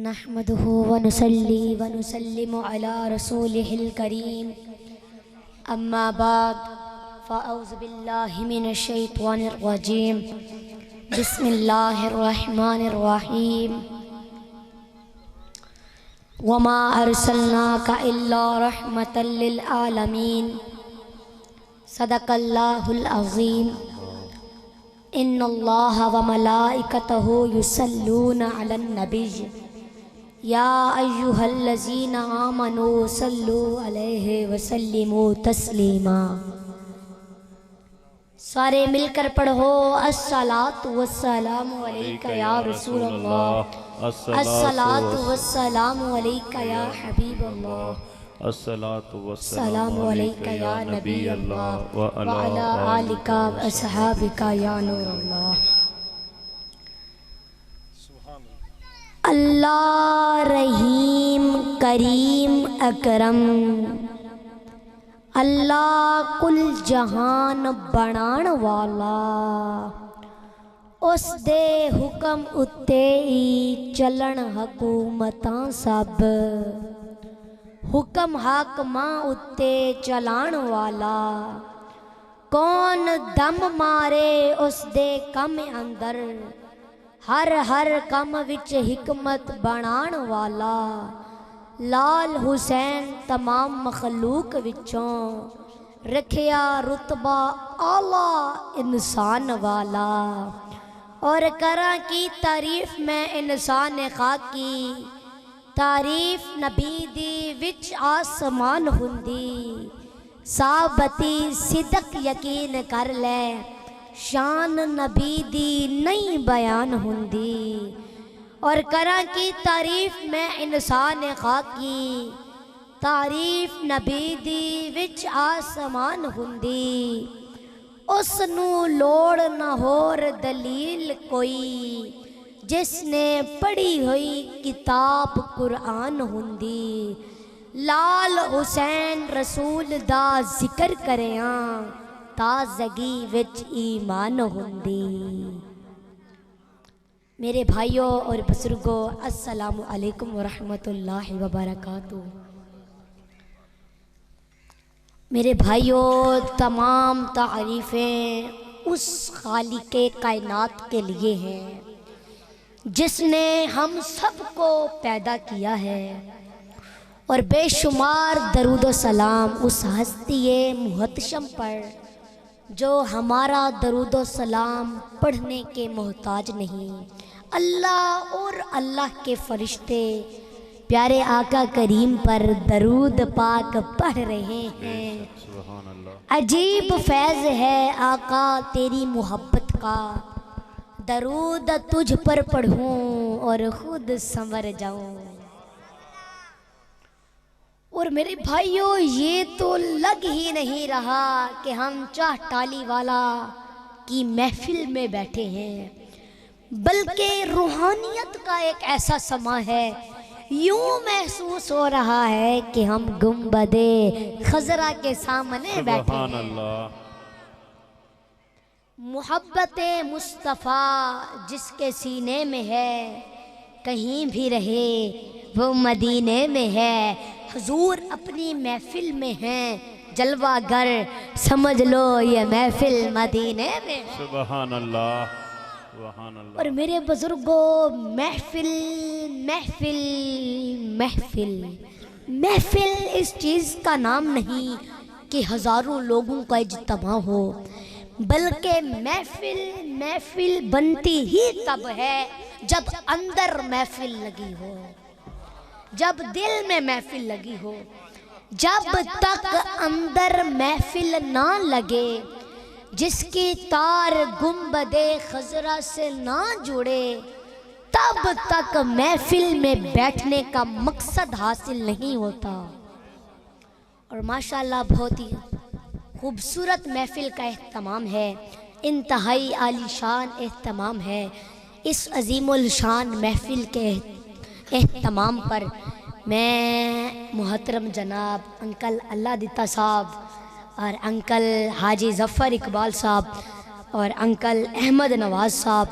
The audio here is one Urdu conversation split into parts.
نحمده ونصلي ونسلم على رسوله الكريم اما بعد فاعوذ بالله من الشيطان الرجيم بسم الله الرحمن الرحيم وما ارسلناك الا رحمة للعالمين صدق الله العظيم ان اللہ وملائکتہ یصلون علی النبی یا ایہا الذین آمنوا صلوا علیہ وسلموا تسلیما۔ سارے مل کر پڑھو الصلاۃ والسلام علیک یا رسول اللہ، الصلاۃ والسلام علیک یا حبیب اللہ، الصلاۃ والسلام علیک یا نبی اللہ وعلی آلک واصحابک یا نور اللہ۔ اللہ رحیم کریم اکرم، اللہ کل جہان بنان والا، اس دے حکم اتے ہی چلن حکومتاں سب، حکم حاکماں اتے چلان والا، کون دم مارے اس دے کم اندر، ہر کم وچ حکمت بنان والا، لال حسین تمام مخلوق وچوں رکھیا رتبہ اعلیٰ انسان والا، اور کراں کی تعریف میں انسان خاکی، تعریف نبی دی وچ آسمان ہوندی، ثابتی صدق یقین کر لے، شان نبی دی نہیں بیان ہوندی، اور کراں کی تعریف میں انسان خاکی، تعریف نبی دی وچ آسمان ہوندی، اس نو لوڑ نہ ہور دلیل کوئی، جس نے پڑھی ہوئی کتاب قرآن ہوندی، لال حسین رسول دا ذکر کریاں، تازگی وچ ایمان ہوندی۔ میرے بھائیوں اور بزرگوں، السلام علیکم ورحمۃ اللہ وبرکاتہ۔ میرے بھائیوں، تمام تعریفیں اس خالق کائنات کے لیے ہیں جس نے ہم سب کو پیدا کیا ہے، اور بے شمار درود و سلام اس ہستی محتشم پر جو ہمارا درود و سلام پڑھنے کے محتاج نہیں۔ اللہ اور اللہ کے فرشتے پیارے آقا کریم پر درود پاک پڑھ رہے ہیں۔ عجیب فیض ہے آقا تیری محبت کا، درود تجھ پر پڑھوں اور خود سنور جاؤں۔ اور میرے بھائیوں، یہ تو لگ ہی نہیں رہا کہ ہم چاہ ٹالی والا کی محفل میں بیٹھے ہیں، بلکہ روحانیت کا ایک ایسا سما ہے، یوں محسوس ہو رہا ہے کہ ہم گنبد خضرا کے سامنے بیٹھے ہیں۔ محبت مصطفیٰ جس کے سینے میں ہے، کہیں بھی رہے وہ مدینے میں ہے، حضور اپنی محفل میں ہیں، جلوہ گر سمجھ لو یہ محفل مدینے میں۔ سبحان اللہ، سبحان اللہ۔ اور میرے بزرگوں، محفل محفل محفل محفل اس چیز کا نام نہیں کہ ہزاروں لوگوں کا اجتماع ہو، بلکہ محفل بنتی ہی تب ہے جب اندر محفل لگی ہو، جب دل میں محفل لگی ہو۔ جب تک اندر محفل نہ لگے، جس کی تار گنبد خضرا سے نہ جڑے، تب تک محفل میں بیٹھنے کا مقصد حاصل نہیں ہوتا۔ اور ماشاءاللہ بہت ہی خوبصورت محفل کا اہتمام ہے، انتہائی عالی شان اہتمام ہے۔ اس عظیم الشان محفل کے اہتمام پر میں محترم جناب انکل اللہ دیتا صاحب اور انکل حاجی ظفر اقبال صاحب اور انکل احمد نواز صاحب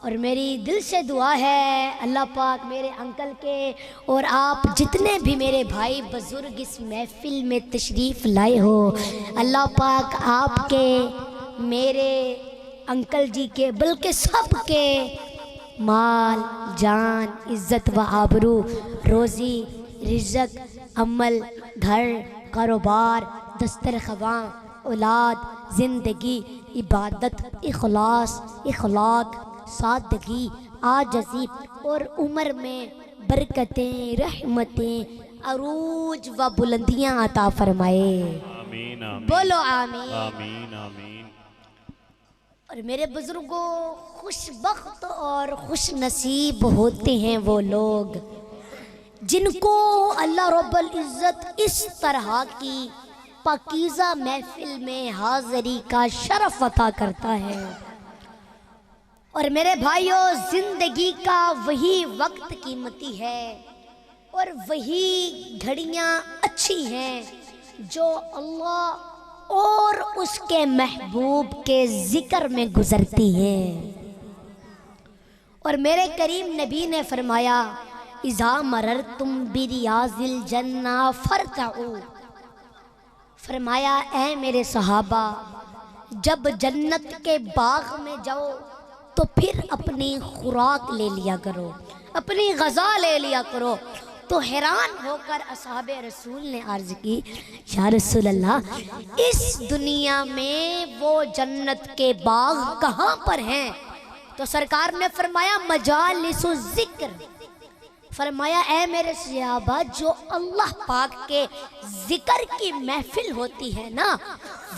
اور میری دل سے دعا ہے اللہ پاک میرے انکل کے اور آپ جتنے بھی میرے بھائی بزرگ اس محفل میں تشریف لائے ہو، اللہ پاک آپ کے، میرے انکل جی کے، بلکہ سب کے مال، جان، عزت و آبرو، روزی، رزق، عمل، گھر، کاروبار، دسترخواں، اولاد، زندگی، عبادت، اخلاص، اخلاق، سادگی، عاجزی اور عمر میں برکتیں، رحمتیں، عروج و بلندیاں عطا فرمائے، آمین آمین بولو آمین۔ آمین آمین۔ اور میرے بزرگوں، خوش بخت اور خوش نصیب ہوتے ہیں وہ لوگ جن کو اللہ رب العزت اس طرح کی پاکیزہ محفل میں حاضری کا شرف عطا کرتا ہے۔ اور میرے بھائیوں، زندگی کا وہی وقت قیمتی ہے اور وہی گھڑیاں اچھی ہیں جو اللہ اور اس کے محبوب کے ذکر میں گزرتی ہیں۔ اور میرے کریم نبی نے فرمایا اذا مررتم بریاض الجنہ فرتعوا، فرمایا اے میرے صحابہ، جب جنت کے باغ میں جاؤ تو پھر اپنی خوراک لے لیا کرو، اپنی غذا لے لیا کرو۔ تو حیران ہو کر اصحاب رسول نے عرض کی یا رسول اللہ، اس دنیا میں وہ جنت کے باغ کہاں پر ہیں؟ تو سرکار نے فرمایا مجالس الذکر، فرمایا اے میرے صحابہ، جو اللہ پاک کے ذکر کی محفل ہوتی ہے نا،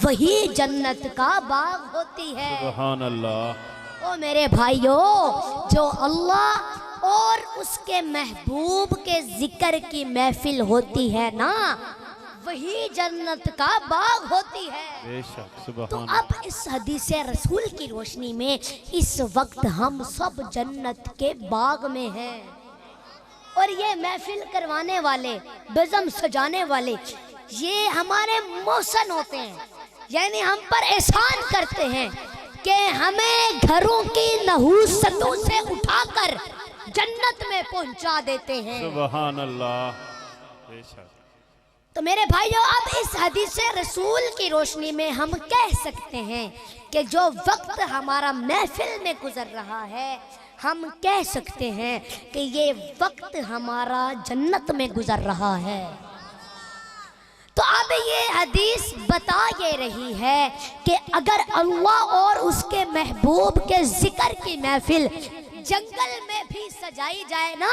وہی جنت کا باغ ہوتی ہے۔ سبحان اللہ۔ او میرے بھائیوں، جو اللہ اور اس کے محبوب کے ذکر کی محفل ہوتی ہے نا، وہی جنت کا باغ ہوتی ہے۔ بے شک، تو سبحان اب اس حدیث رسول کی روشنی میں اس وقت ہم سب جنت کے باغ میں ہیں، اور یہ محفل کروانے والے، بزم سجانے والے، یہ ہمارے محسن ہوتے ہیں، یعنی ہم پر احسان کرتے ہیں کہ ہمیں گھروں کی نحوستوں سے اٹھا کر جنت میں پہنچا دیتے ہیں۔ سبحان اللہ۔ بے شک۔ تو میرے بھائیوں، اب اس حدیث رسول کی روشنی میں ہم کہہ سکتے ہیں کہ جو وقت ہمارا محفل میں گزر رہا ہے، ہم کہہ سکتے ہیں کہ یہ وقت ہمارا جنت میں گزر رہا ہے۔ تو اب یہ حدیث بتا یہ رہی ہے کہ اگر اللہ اور اس کے محبوب کے ذکر کی محفل جنگل میں بھی سجائی جائے نا،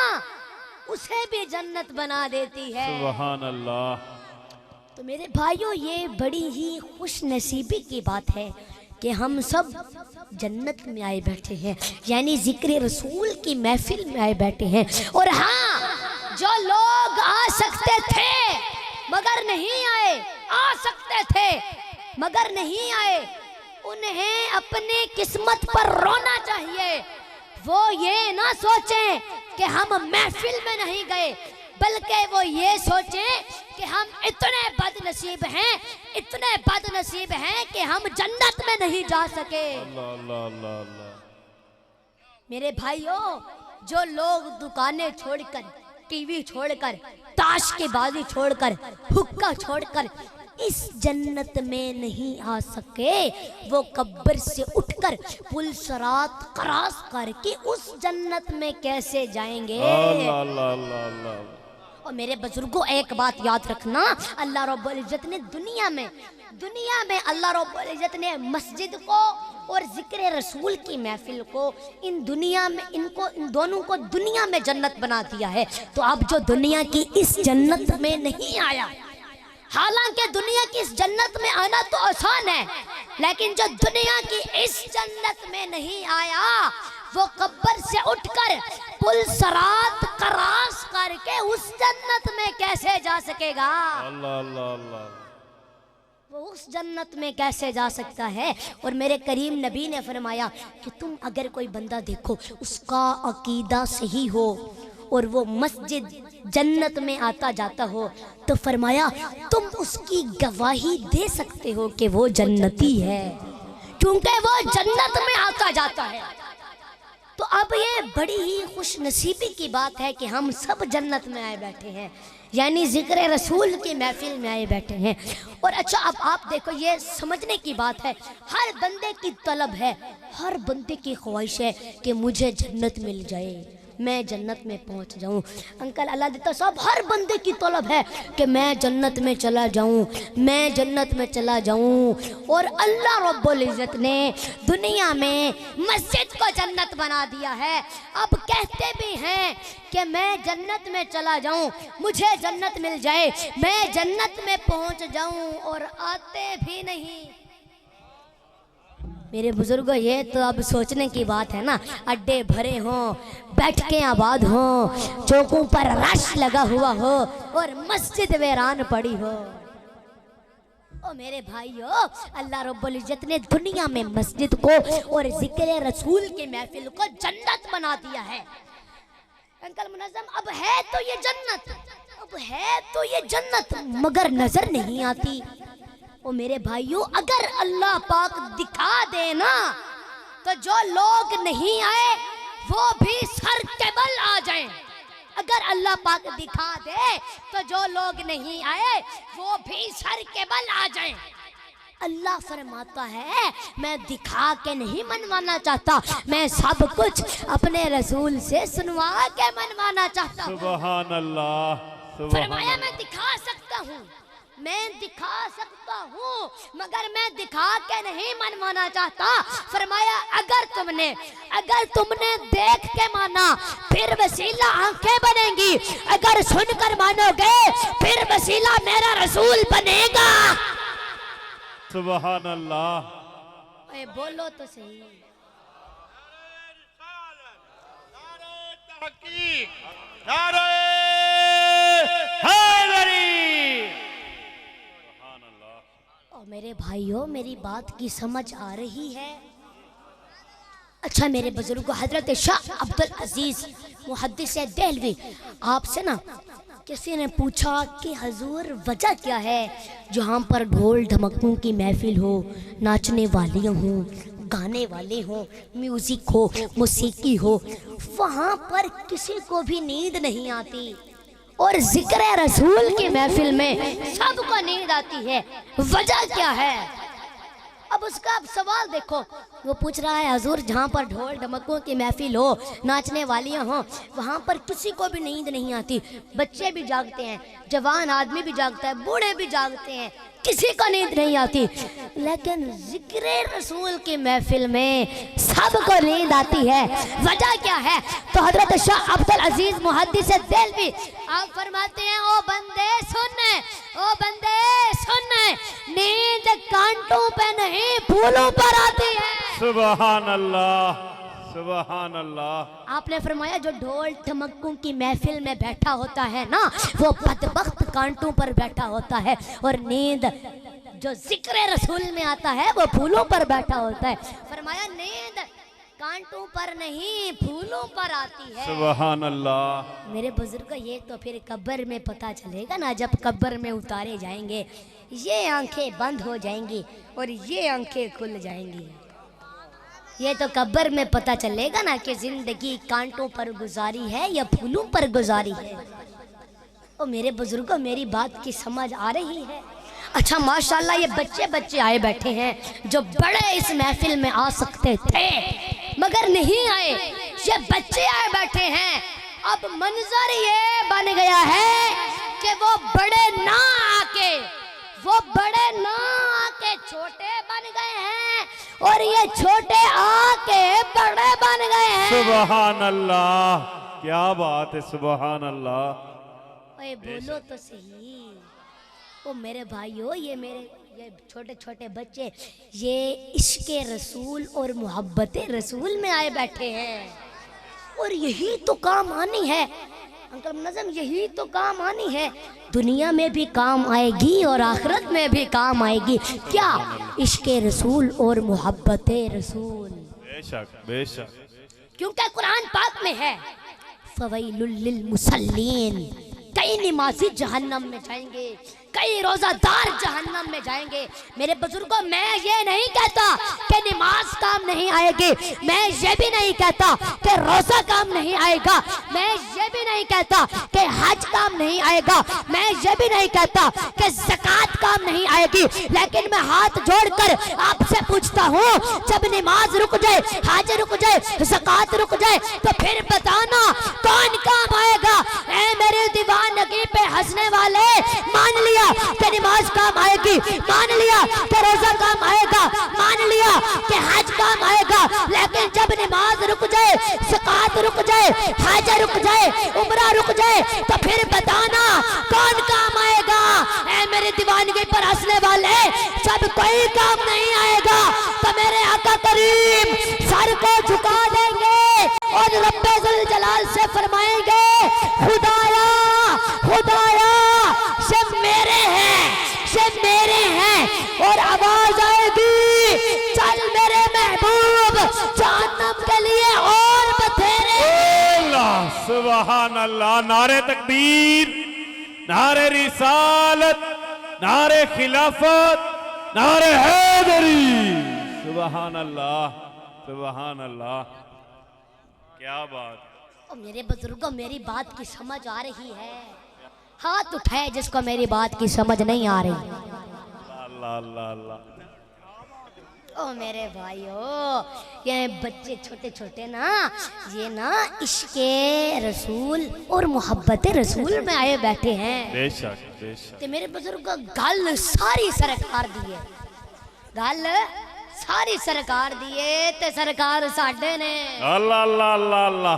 اسے بھی جنت بنا دیتی ہے۔ سبحان اللہ۔ تو میرے بھائیوں، یہ بڑی ہی خوش نصیبی کی بات ہے کہ ہم سب جنت میں آئے بیٹھے ہیں، یعنی ذکر رسول کی محفل میں آئے بیٹھے ہیں۔ اور ہاں، جو لوگ آ سکتے تھے مگر نہیں آئے، آ سکتے تھے مگر نہیں آئے، انہیں اپنی قسمت پر رونا چاہیے۔ وہ یہ نہ سوچیں کہ ہم محفل میں نہیں گئے، بلکہ وہ یہ سوچیں کہ ہم اتنے بد نصیب ہیں، اتنے بد نصیب ہیں کہ ہم جنت میں نہیں جا سکے۔ اللہ اللہ اللہ اللہ۔ میرے بھائیوں، جو لوگ دکانیں چھوڑ کر، ٹی وی چھوڑ کر، تاش کی بازی چھوڑ کر، حقہ چھوڑ کر اس جنت میں نہیں آ سکے، وہ قبر سے اٹھ کر پل صراط کراس کر کے اس جنت میں کیسے جائیں گے؟ اللہ اللہ اللہ اللہ۔ اور میرے بزرگوں، ایک بات یاد رکھنا، اللہ رب العزت نے دنیا میں اللہ رب العزت نے مسجد کو اور ذکر رسول کی محفل کو، ان دونوں کو دنیا میں جنت بنا دیا ہے۔ تو اب جو دنیا کی اس جنت میں نہیں آیا، حالانکہ دنیا کی اس جنت میں آنا تو آسان ہے، لیکن جو دنیا کی اس جنت میں نہیں آیا، وہ قبر سے اٹھ کر پل صراط کراس کر کے اس جنت میں کیسے جا سکے گا؟ اللہ اللہ اللہ۔ وہ اس جنت میں کیسے جا سکتا ہے؟ اور میرے کریم نبی نے فرمایا کہ تم اگر کوئی بندہ دیکھو اس کا عقیدہ صحیح ہو اور وہ مسجد جنت میں آتا جاتا ہو، تو فرمایا تم اس کی گواہی دے سکتے ہو کہ وہ جنتی ہے، کیونکہ وہ جنت میں آتا جاتا ہے۔ تو اب یہ بڑی ہی خوش نصیبی کی بات ہے کہ ہم سب جنت میں آئے بیٹھے ہیں، یعنی ذکر رسول کی محفل میں آئے بیٹھے ہیں۔ اور اچھا اب آپ دیکھو، یہ سمجھنے کی بات ہے، ہر بندے کی طلب ہے، ہر بندے کی خواہش ہے کہ مجھے جنت مل جائے، میں جنت میں پہنچ جاؤں۔ انکل اللہ دیتا صاحب، ہر بندے کی طلب ہے کہ میں جنت میں چلا جاؤں، میں جنت میں چلا جاؤں۔ اور اللہ رب العزت نے دنیا میں مسجد کو جنت بنا دیا ہے۔ اب کہتے بھی ہیں کہ میں جنت میں چلا جاؤں، مجھے جنت مل جائے، میں جنت میں پہنچ جاؤں، اور آتے بھی نہیں۔ میرے بزرگوں، یہ تو اب سوچنے کی بات ہے نا، اڈے بھرے ہوں، بیٹھکیں آباد ہوں، چوکوں پر رش لگا ہوا ہو، اور مسجد ویران پڑی ہو۔ او میرے بھائیو، اللہ رب العزت نے دنیا میں مسجد کو اور ذکر رسول کی محفل کو جنت بنا دیا ہے۔ انکل منظم، اب ہے تو یہ جنت، اب ہے تو یہ جنت، مگر نظر نہیں آتی۔ او میرے بھائیو، اگر اللہ پاک دکھا دے نا تو جو لوگ نہیں آئے وہ بھی سر کے بل آ جائیں۔ اگر اللہ پاک دکھا دے تو جو لوگ نہیں آئے وہ بھی سر کے بل آ جائیں۔ اللہ فرماتا ہے میں دکھا کے نہیں منوانا چاہتا، میں سب کچھ اپنے رسول سے سنوا کے منوانا چاہتا ہوں۔ سبحان اللہ، فرمایا میں دکھا سکتا ہوں، میں دکھا سکتا ہوں، مگر میں دکھا کے نہیں منوانا چاہتا۔ فرمایا اگر تم نے دیکھ کے مانا پھر وسیلہ آنکھیں بنیں گی، اگر سن کر مانو گے پھر وسیلہ میرا رسول بنے گا۔ سبحان اللہ، اے بولو تو صحیح۔ نعرہ حیدری۔ اور میرے بھائیوں، میری بات کی سمجھ آ رہی ہے؟ اچھا میرے بزرگوں، حضرت شاہ عبدالعزیز محدث دہلوی، آپ سے نا کسی نے پوچھا کہ حضور وجہ کیا ہے جہاں پر ڈھول ڈھمکوں کی محفل ہو، ناچنے والیاں ہوں، گانے والے ہوں، میوزک ہو، موسیقی ہو، وہاں پر کسی کو بھی نیند نہیں آتی، اور ذکر رسول کی محفل میں سب کو نیند آتی ہے؟ وجہ کیا ہے؟ اب اس کا سوال دیکھو، وہ پوچھ رہا ہے حضور جہاں پر ڈھول ڈھمکوں کی محفل ہو، ناچنے والیاں ہوں، وہاں پر کسی کو بھی نیند نہیں آتی، بچے بھی جاگتے ہیں، جوان آدمی بھی جاگتا ہے، بوڑھے بھی جاگتے ہیں، کسی کو نیند نہیں آتی، لیکن ذکر رسول کی محفل میں سب کو نیند آتی ہے۔ وجہ کیا ہے؟ تو حضرت شاہ عبدالعزیز محدث دہلوی آپ فرماتے ہیں او بندے سن، او بندے سن، نیند کانٹوں پہ نہیں پھولوں پر آتی ہے۔ سبحان اللہ، سبحان اللہ۔ آپ نے فرمایا جو ڈھول ڈھمکوں کی محفل میں بیٹھا ہوتا ہے نا، وہ بدبخت کانٹوں پر بیٹھا ہوتا ہے، اور نیند جو ذکر رسول میں آتا ہے وہ پھولوں پر بیٹھا ہوتا ہے۔ فرمایا نیند کانٹوں پر نہیں پھولوں پر آتی ہے۔ سبحان اللہ۔ میرے بزرگ، یہ تو پھر قبر میں پتہ چلے گا نا، جب قبر میں اتارے جائیں گے، یہ آنکھیں بند ہو جائیں گی اور یہ آنکھیں کھل جائیں گی۔ یہ تو قبر میں پتہ چلے گا نا کہ زندگی کانٹوں پر گزاری ہے یا پھولوں پر گزاری ہے۔ اور میرے بزرگوں، میری بات کی سمجھ آ رہی ہے؟ اچھا ماشاءاللہ، یہ بچے آئے بیٹھے ہیں جو بڑے اس محفل میں آ سکتے تھے مگر نہیں آئے، یہ بچے آئے بیٹھے ہیں۔ اب منظر یہ بن گیا ہے کہ وہ بڑے نہ آ کے چھوٹے بن گئے ہیں، اور یہ چھوٹے آ کے بڑے بن گئے ہیں۔ سبحان اللہ، کیا بات ہے، سبحان اللہ۔ اے بولو تو صحیح۔ او میرے بھائیو، یہ چھوٹے چھوٹے بچے یہ عشق رسول اور محبت رسول میں آئے بیٹھے ہیں، اور یہی تو کام آنی ہے انکل منظم، یہی تو کام آنی ہے، دنیا میں بھی کام آئے گی اور آخرت میں بھی کام آئے گی۔ کیا؟ عشق رسول اور محبت رسول۔ بے شک، بے شک۔ کیونکہ قرآن پاک میں ہے فَوَيْلٌ لِّلْمُصَلِّينَ، کئی نمازی جہنم میں جائیں گے، کئی روزہ دار جہنم میں جائیں گے۔ میرے بزرگوں، میں یہ نہیں کہتا کہ نماز کام نہیں آئے گی، میں یہ بھی نہیں کہتا کہ روزہ کام نہیں آئے گا، میں یہ بھی نہیں کہتا کہ حج کام نہیں آئے گا، میں یہ بھی نہیں کہتا کہ زکوٰۃ کام نہیں آئے گی، لیکن میں ہاتھ جوڑ کر آپ سے پوچھتا ہوں، جب نماز رک جائے، حج رک جائے، زکوٰۃ رک جائے، تو پھر بتانا کون کام آئے گا؟ اے میرے دیوانگی پہ ہنسنے والے، مان لیا کہ نماز کام آئے گی، مان لیا کہ روزہ کام آئے گا، مان لیا کہ حج کام آئے گا، لیکن جب نماز رک جائے، زکوٰۃ رک جائے، حج رک جائے، عمرہ رک جائے، تو پھر بتانا کون کام آئے گا؟ اے میرے دیوانگی پر ہنسنے والے، جب کوئی کام نہیں آئے گا تو میرے آقا کریم سر کو جھکا دیں گے اور رب ذوالجلال سے فرمائیں گے، خدایا خدایا یہ میرے ہیں، یہ میرے ہیں، اور آواز آئے گی، چل میرے محبوب جہنم کے لیے اور بتھیرے۔ اللہ سبحان اللہ، نعرہ تکبیر، نعرہ رسالت، نعرہ خلافت، نعرہ حیدری، سبحان اللہ سبحان اللہ، کیا بات۔ میرے بزرگوں، میری بات کی سمجھ آ رہی ہے؟ ہاتھ اٹھائے جس کو میری بات کی سمجھ نہیں آ رہی۔ اللہ اللہ اللہ، او میرے بھائیو، یہ بچے چھوٹے چھوٹے نا، یہ نا عشق رسول اور محبت رسول میں آئے بیٹھے ہیں۔ بے شک بے شک، تے میرے بزرگوں، گل ساری سرکار دیئے، گل ساری سرکار دیئے، تے سرکار ساڑھے نے۔ اللہ اللہ اللہ اللہ،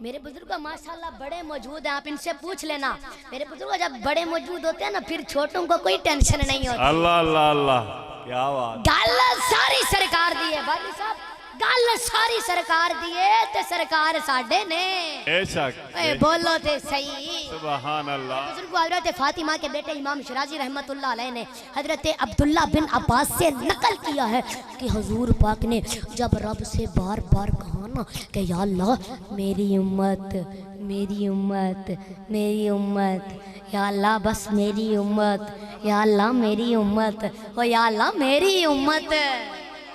میرے بزرگوں ماشاءاللہ بڑے موجود ہیں، آپ ان سے پوچھ لینا۔ میرے بزرگوں جب بڑے موجود ہوتے ہیں نا، پھر چھوٹوں کو کوئی ٹینشن نہیں ہوتی۔ اللہ اللہ اللہ، کیا بات۔ گل ساری سرکار دیئے بھائی صاحب، گل ساری سرکار دیئے تے سرکار ساڑھے نے۔ بے شک، اے بولو تے صحیح۔ سبحان اللہ۔ بزرگ حضرت فاطمہ کے بیٹے امام شرازی رحمت اللہ علیہ نے حضرت عبداللہ بن عباس سے نقل کیا ہے کہ حضور پاک نے جب رب سے بار بار کہا نا کہ یا اللہ میری امت، میری امت، میری امت، یا اللہ بس میری امت، یا اللہ میری امت، او یا اللہ میری امت،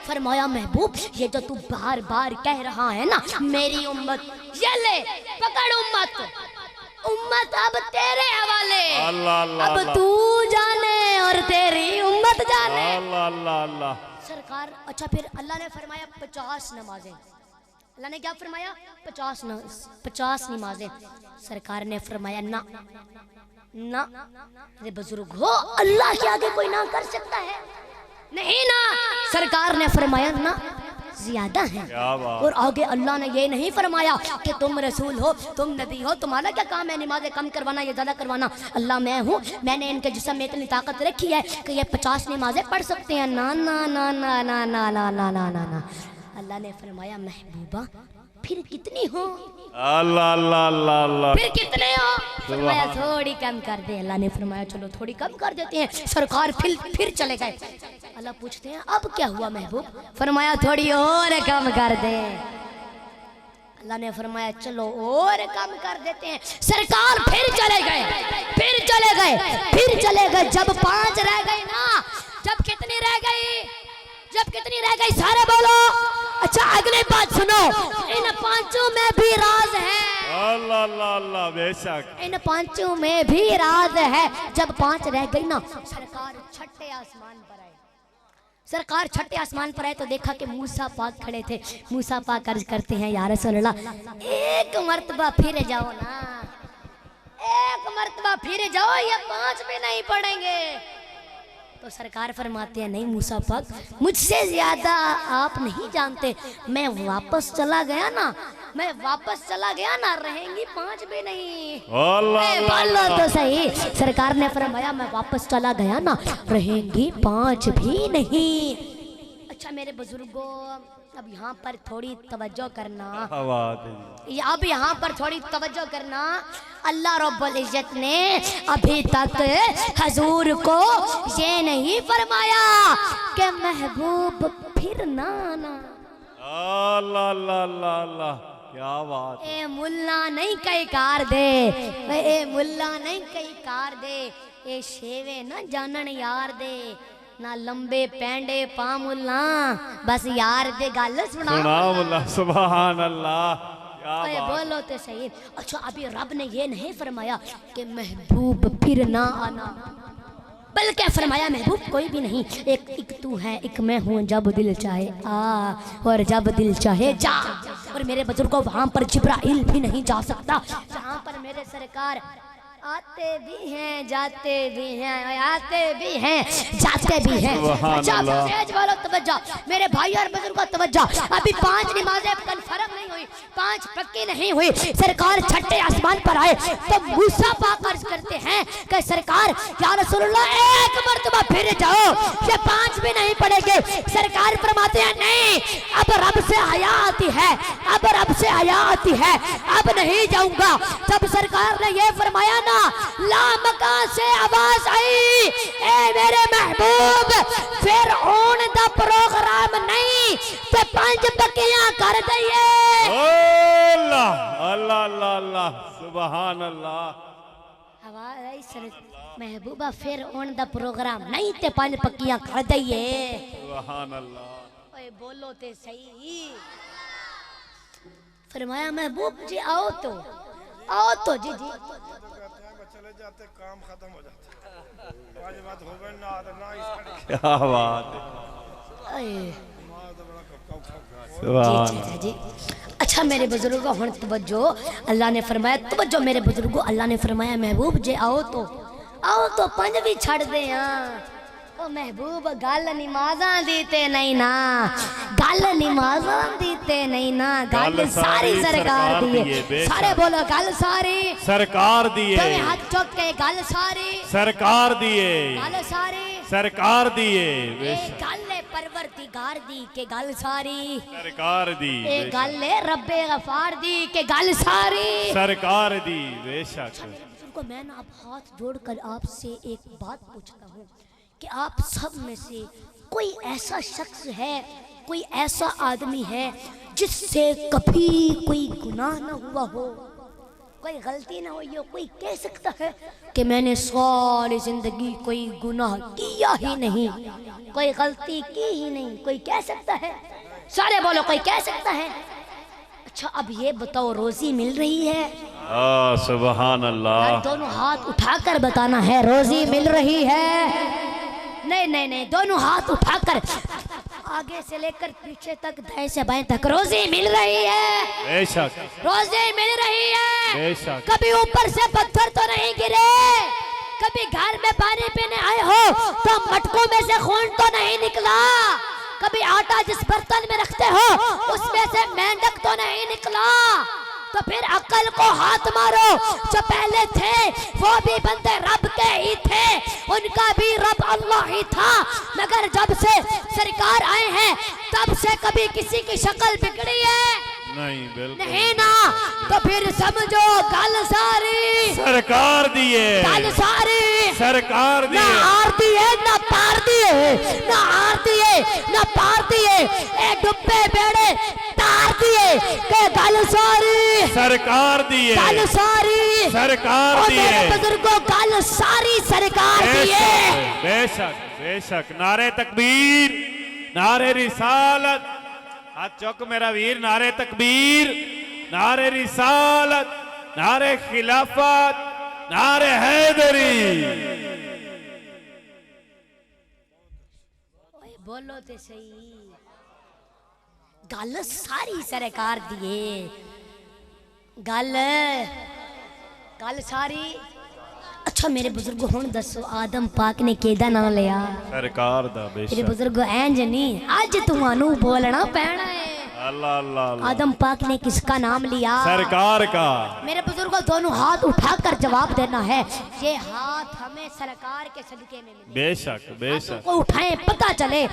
فرمایا محبوب یہ جو تو بار بار کہہ رہا ہے نا میری امت، یہ لے پکڑ امت، امت اب تیرے حوالے، اللہ اللہ اب اللہ، تو جانے اور تیری امت جانے۔ اللہ اللہ اللہ، سرکار اچھا پھر اللہ نے فرمایا 50 نمازیں، اللہ نے کیا فرمایا 50 نمازیں۔ سرکار نے فرمایا نہ نہ، میرے بزرگ ہو اللہ کے آگے کوئی نہ کر سکتا ہے؟ نہیں نا، سرکار نے فرمایا نہ زیادہ ہیں۔ کیا بات۔ اور آگے اللہ نے یہ نہیں فرمایا کہ تم رسول ہو، تم نبی ہو، تمہارا کیا کام ہے نمازیں کم کروانا یا زیادہ کروانا؟ اللہ میں ہوں، میں نے ان کے جسم میں اتنی طاقت رکھی ہے کہ یہ 50 نمازیں پڑھ سکتے ہیں۔ نا نا نا نا نا نا نا نا نا نا نا، اللہ نے فرمایا محبوبہ پھر کتنی ہو؟ اللہ اللہ اللہ اللہ، پھر کتنے ہو؟ فرمایا تھوڑی کم کر دے۔ اللہ نے فرمایا چلو تھوڑی کم کر دیتے ہیں۔ سرکار پھر چلے گئے۔ اللہ پوچھتے ہیں اب کیا ہوا محبوب؟ فرمایا تھوڑی اور کم کر دے۔ اللہ نے فرمایا چلو اور کم کر دیتے ہیں۔ سرکار پھر چلے گئے، پھر چلے گئے، پھر چلے گئے۔ جب 5 رہ گئی نا، جب کتنی رہ گئی؟ جب کتنی رہ گئی سارے بولو۔ اچھا اگلی بات سنو، ان 5 میں بھی راز ہے۔ اللہ اللہ اللہ، بے شک، ان 5 میں بھی راز ہے۔ جب 5 رہ گئی نا، سرکار چھٹے آسمان پر آئے۔ سرکار چھٹے آسمان پر آئے تو دیکھا کہ موسیٰ پاک کھڑے تھے۔ موسیٰ پاک عرض کرتے ہیں یا رسول اللہ ایک مرتبہ پھر جاؤ نا، ایک مرتبہ پھر جاؤ، یہ 5 بھی نہیں پڑھیں گے۔ تو سرکار فرماتے ہیں نہیں موسیٰ پاک، مجھ سے زیادہ آپ نہیں جانتے، میں واپس چلا گیا نا، میں واپس چلا گیا نا، رہیں گی 5 بھی نہیں۔ اللہ بولو تو صحیح۔ سرکار نے فرمایا میں واپس چلا گیا نا، رہیں گی 5 بھی نہیں۔ اچھا میرے بزرگوں، اب یہاں پر تھوڑی توجہ کرنا، اب یہاں پر تھوڑی توجہ کرنا۔ اللہ رب العزت نے ابھی تک حضور کو یہ نہیں فرمایا کہ محبوب پھر نہ آنا۔ اللہ اللہ اللہ اللہ، کیا بات ہے اے ملا نہیں کئی کار دے، اے ملا نہیں کئی کار دے، اے شیوے نہ جانن یار دے، نہ لمبے پینڈے پا ملا، بس یار دے گل سنا۔ سنا اللہ سبحان اللہ کیا اے بات بولو تے صحیح۔ اچھا ابھی رب نے یہ نہیں فرمایا کہ محبوب پھر نہ آنا، بلکہ فرمایا محبوب کوئی بھی نہیں، ایک تو ہے، ایک میں ہوں، جب دل چاہے آ اور جب دل چاہے جا۔ اور میرے بزرگوں وہاں پر جبرائیل بھی نہیں جا سکتا جہاں پر میرے سرکار آتے بھی ہیں، جاتے بھی ہیں، آتے بھی ہیں، جاتے بھی ہیں۔ سبحان اللہ۔ تیج والو توجہ، میرے بھائی اور بزرگوں توجہ، ابھی 5 نمازیں کنفرم نہیں ہوئی، 5 پکی نہیں ہوئی، سرکار چھٹے آسمان پر آئے تو موسیٰ پاک عرض کرتے ہیں کہ سرکار یا رسول اللہ ایک مرتبہ پھر جاؤ، یہ 5 بھی نہیں پڑے گے۔ سرکار فرماتے ہیں نہیں، اب رب سے حیا آتی ہے، اب رب سے حیا آتی ہے، اب نہیں جاؤں گا۔ جب سرکار نے یہ فرمایا نا، لا مکان سے آواز آئی، اے میرے محبوب فرعون دا پروگرام نہیں تے 5 بکیاں کر دئیے۔ اللہ اللہ اللہ اللہ سبحان اللہ آواز آئی سر محبوبہ فرعون دا پروگرام نہیں تے 5 پکیاں کر دئیے۔ سبحان اللہ اوے بولو تے صحیح۔ فرمایا محبوب جی آؤ تو جی جی چلے جاتے کام ختم ہو جاتا، واجبات ہو گئے نہ آدھر نہ اس کھڑی کیا بات ہے اے سبحان جی جی۔ اچھا میرے بزرگوں ہن توجہ، اللہ نے فرمایا توجہ میرے بزرگوں، اللہ نے فرمایا محبوب جے آؤ تو 5 بھی چھڑ دے ہاں۔ او محبوب گل نمازاں دیتے نہیں نا، گل نمازاں دیتے نہیں نا، گل ساری سرکار دیئے۔ سارے بولو گل ساری سرکار دیئے، تمہیں ہاتھ چک کے گل ساری سرکار دیئے، گل ساری، سرکار دیئے، اے گل پروردگار دی کہ گل ساری، سرکار دی، اے گل رب غفار دی کہ گل ساری۔ سرکار دی بے شک۔ کو میں نا اب ہاتھ جوڑ کر آپ سے ایک بات پوچھتا ہوں کہ آپ سب میں سے کوئی ایسا شخص ہے، کوئی ایسا آدمی ہے جس سے کبھی کوئی گناہ نہ ہوا ہو، کوئی غلطی نہ ہوئی ہو؟ کوئی کہہ سکتا ہے کہ میں نے ساری زندگی کوئی گناہ کیا ہی نہیں، کوئی غلطی کی ہی نہیں؟ کوئی کہہ سکتا ہے؟ سارے بولو کوئی کہہ سکتا ہے؟ اچھا اب یہ بتاؤ روزی مل رہی ہے؟ سبحان اللہ دونوں ہاتھ اٹھا کر بتانا ہے روزی مل رہی ہے؟ نہیں، دونوں ہاتھ اٹھا کر آگے سے لے کر پیچھے تک، دائیں سے بائیں تک، روزی مل رہی ہے؟ بے شک روزی مل رہی ہے؟ بے شک۔ کبھی اوپر سے پتھر تو نہیں گرے؟ کبھی گھر میں پانی پینے آئے ہو تو مٹکوں میں سے خون تو نہیں نکلا؟ کبھی آٹا جس برتن میں رکھتے ہو اس میں سے مینڈک تو نہیں نکلا؟ تو پھر عقل کو ہاتھ مارو، جو پہلے تھے وہ بھی بندے رب کے ہی تھے، ان کا بھی رب اللہ ہی تھا، مگر جب سے سرکار آئے ہیں تب سے کبھی کسی کی شکل بگڑی ہے؟ نہیں بالکل نہیں نا، تو پھر سمجھو گل ساری سرکار دیئے، گل ساری سرکار نہ دیئے، آر دیئے نہ پار دیئے، نہ آر دیئے نہ پار دیئے، اے ڈبے بیڑے تار دیئے کہ گل ساری سرکار دیئے، گل ساری سرکار اور دیئے، میرے بزرگوں گل ساری سرکار بے دیئے۔ شک بے شک بے شک۔ نعرہ تکبیر، نعرہ رسالت، ہاتھ چوک میرا ویر، نعرہ تکبیر، نعرہ رسالت، نعرہ خلافت، نعرہ حیدری۔ بولو تے صحیح، گل ساری سرکار دیئے، گل ساری۔ اچھا میرے بزرگو ہون دسو آدم پاک نے کیدا نہ لیا؟ سرکار دا بے میرے شک۔ بزرگو اینج نہیں، آج تمہانو بولنا پینا ہے۔ اللہ اللہ اللہ، آدم پاک نے کس کا نام لیا؟ سرکار کا۔ میرے بزرگوں دونوں ہاتھ اٹھا کر جواب دینا ہے، یہ ہاتھ ہمیں سرکار کے صدقے میں ملے۔ بے شک بے ہاتھوں شک۔ کو اٹھائیں پتہ چلے۔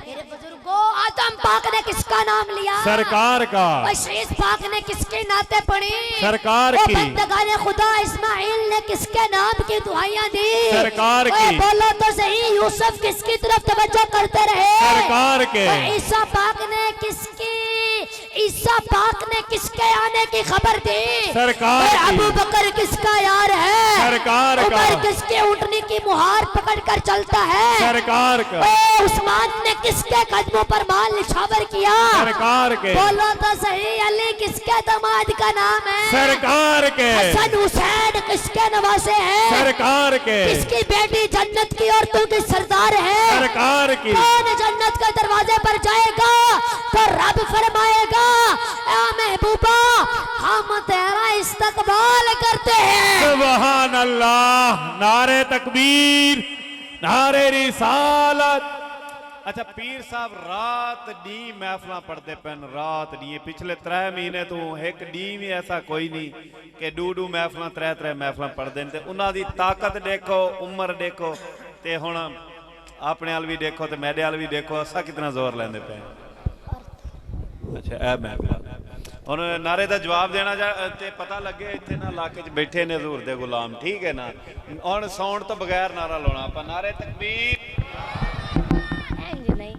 میرے بزرگوں آدم پاک نے کس کا نام لیا؟ سرکار کا۔ اور شیش پاک نے کس کی نعتیں پڑھی؟ سرکار وہ کی۔ بندگان خدا اسماعیل نے کس کے نام کی دعائیاں دی؟ سرکار اوے کی۔ بولو تو صحیح، یوسف کس کی طرف توجہ کرتے رہے؟ سرکار کے۔ اور عیسیٰ پاک نے کس کی عیسیٰ پاک نے کس کے آنے کی خبر دی؟ سرکار کی۔ ابو بکر کس کا یار ہے؟ سرکار کا۔ عمر کس کے اونٹنی کی مہار پکڑ کر چلتا ہے؟ سرکار کا۔ عثمان نے کس کے قدموں پر مال نچھاور کیا؟ سرکار کے۔ بولو تو صحیح، علی کس کے داماد کا نام ہے؟ سرکار کے۔ حسن حسین کس کے نواسے ہیں؟ سرکار کے۔ کس کی بیٹی جنت کی اور تو کی سردار ہے؟ سرکار کی۔ کون جنت کے دروازے پر جائے گا تو رب فرمائے گا اے محبوبہ ہم تیرا استقبال کرتے ہیں۔ سبحان اللہ، نعرہ تکبیر، نعرہ رسالت۔ اچھا پیر صاحب رات ڈی محفلہ پڑھتے پہن، رات ڈی پچھلے 3 مہینے تو ایک ڈی بھی ایسا کوئی نہیں کہ ڈو محفلہ 3 محفلہ پڑھ دیں تے انہاں دی طاقت دیکھو، عمر دیکھو تے ہن اپنے حال بھی دیکھو تے میرے حال بھی دیکھو اسا کتنا زور لیندے پے۔ اچھا اے محفلہ اور نعرے دا جواب دینا تے پتہ لگے ایتھے نہ علاقے وچ بیٹھے نے حضور دے غلام، ٹھیک ہے نا؟ اور ساؤنڈ تو بغیر نعرہ لانا اپا، نعرہ تکبیر۔ نہیں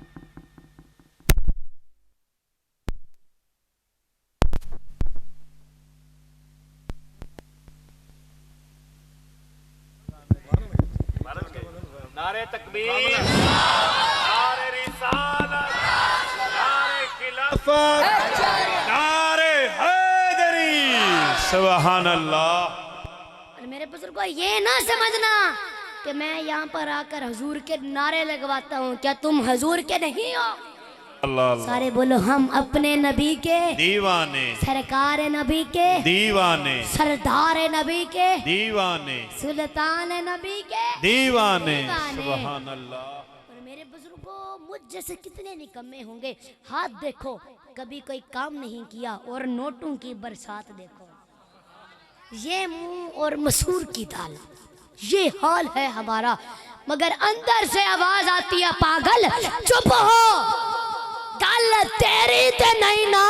نعرہ تکبیر، نعرہ رسالت، نعرہ خلافت، نعرہ حیدری، سبحان اللہ۔ میرے بزرگوں یہ نہ سمجھنا کہ میں یہاں پر آ کر حضور کے نعرے لگواتا ہوں، کیا تم حضور کے نہیں ہو؟ اللہ اللہ۔ سارے بولو ہم اپنے نبی کے دیوانے، سرکار نبی کے دیوانے، سردار نبی کے دیوانے، سلطان نبی کے دیوانے، دیوانے۔ سبحان اللہ۔ اور میرے بزرگوں مجھ جیسے کتنے نکمے ہوں گے، ہاتھ دیکھو کبھی کوئی کام نہیں کیا اور نوٹوں کی برسات دیکھو، یہ منہ اور مسور کی دال، یہ حال ہے ہمارا، مگر اندر سے آواز آتی ہے پاگل چپ ہو، گل تیری تے نہیں نا،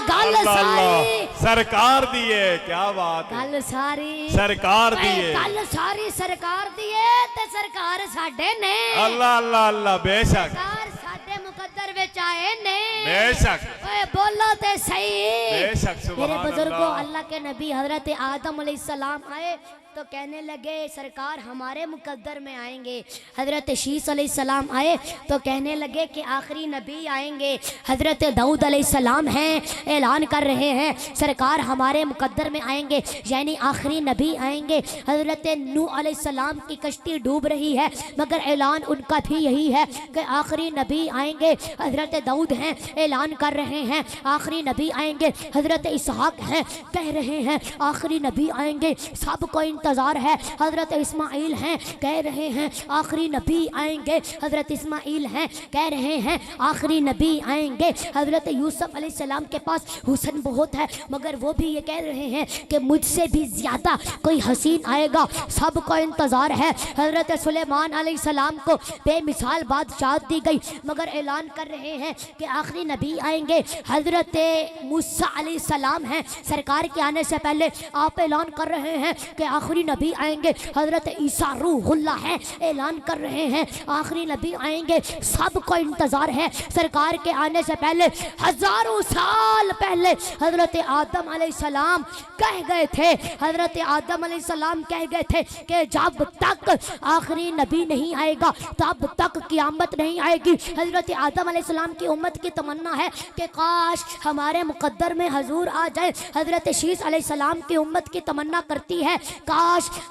گل ساری سرکار دیئے، کیا بات ہے، گل ساری سرکار دیئے، گل ساری سرکار دیئے تے سرکار ساڈے نے، اللہ اللہ اللہ، بے شک سرکار ساڈے مقدر وچ آئے نے، بے شک اے بولو تے صحیح۔ بے شک، سبحان میرے بزرگوں اللہ۔ اللہ کے نبی حضرت آدم علیہ السلام آئے تو کہنے لگے سرکار ہمارے مقدر میں آئیں گے، حضرت شیس علیہ السلام آئے تو کہنے لگے کہ آخری نبی آئیں گے، حضرت داؤد علیہ السلام ہیں اعلان کر رہے ہیں سرکار ہمارے مقدر میں آئیں گے، یعنی آخری نبی آئیں گے، حضرت نوح علیہ السلام کی کشتی ڈوب رہی ہے مگر اعلان ان کا بھی یہی ہے کہ آخری نبی آئیں گے، حضرت داؤد ہیں اعلان کر رہے ہیں آخری نبی آئیں گے، حضرت اسحاق ہیں کہہ رہے ہیں آخری نبی آئیں گے، سب کو انتظار ہے، حضرت اسماعیل ہیں کہہ رہے ہیں آخری نبی آئیں گے، حضرت اسماعیل ہیں کہہ رہے ہیں آخری نبی آئیں گے، حضرت یوسف علیہ السلام کے پاس حسن بہت ہے مگر وہ بھی یہ کہہ رہے ہیں کہ مجھ سے بھی زیادہ کوئی حسین آئے گا، سب کو انتظار ہے، حضرت سلیمان علیہ السلام کو بے مثال بادشاہت دی گئی مگر اعلان کر رہے ہیں کہ آخری نبی آئیں گے، حضرت موسیٰ علیہ السلام ہیں سرکار کے آنے سے پہلے آپ اعلان کر رہے ہیں کہ آخری نبی آئیں گے، حضرت عیسیٰ روح اللہ ہیں اعلان کر رہے ہیں آخری نبی آئیں گے، سب کو انتظار ہے، سرکار کے آنے سے پہلے ہزاروں سال پہلے حضرت آدم علیہ السلام کہہ گئے تھے، حضرت آدم علیہ السلام کہہ گئے تھے کہ جب تک آخری نبی نہیں آئے گا تب تک قیامت نہیں آئے گی، حضرت آدم علیہ السلام کی امت کی تمنا ہے کہ کاش ہمارے مقدر میں حضور آ جائے، حضرت شیس علیہ السلام کی امت کی تمنا کرتی ہے کاش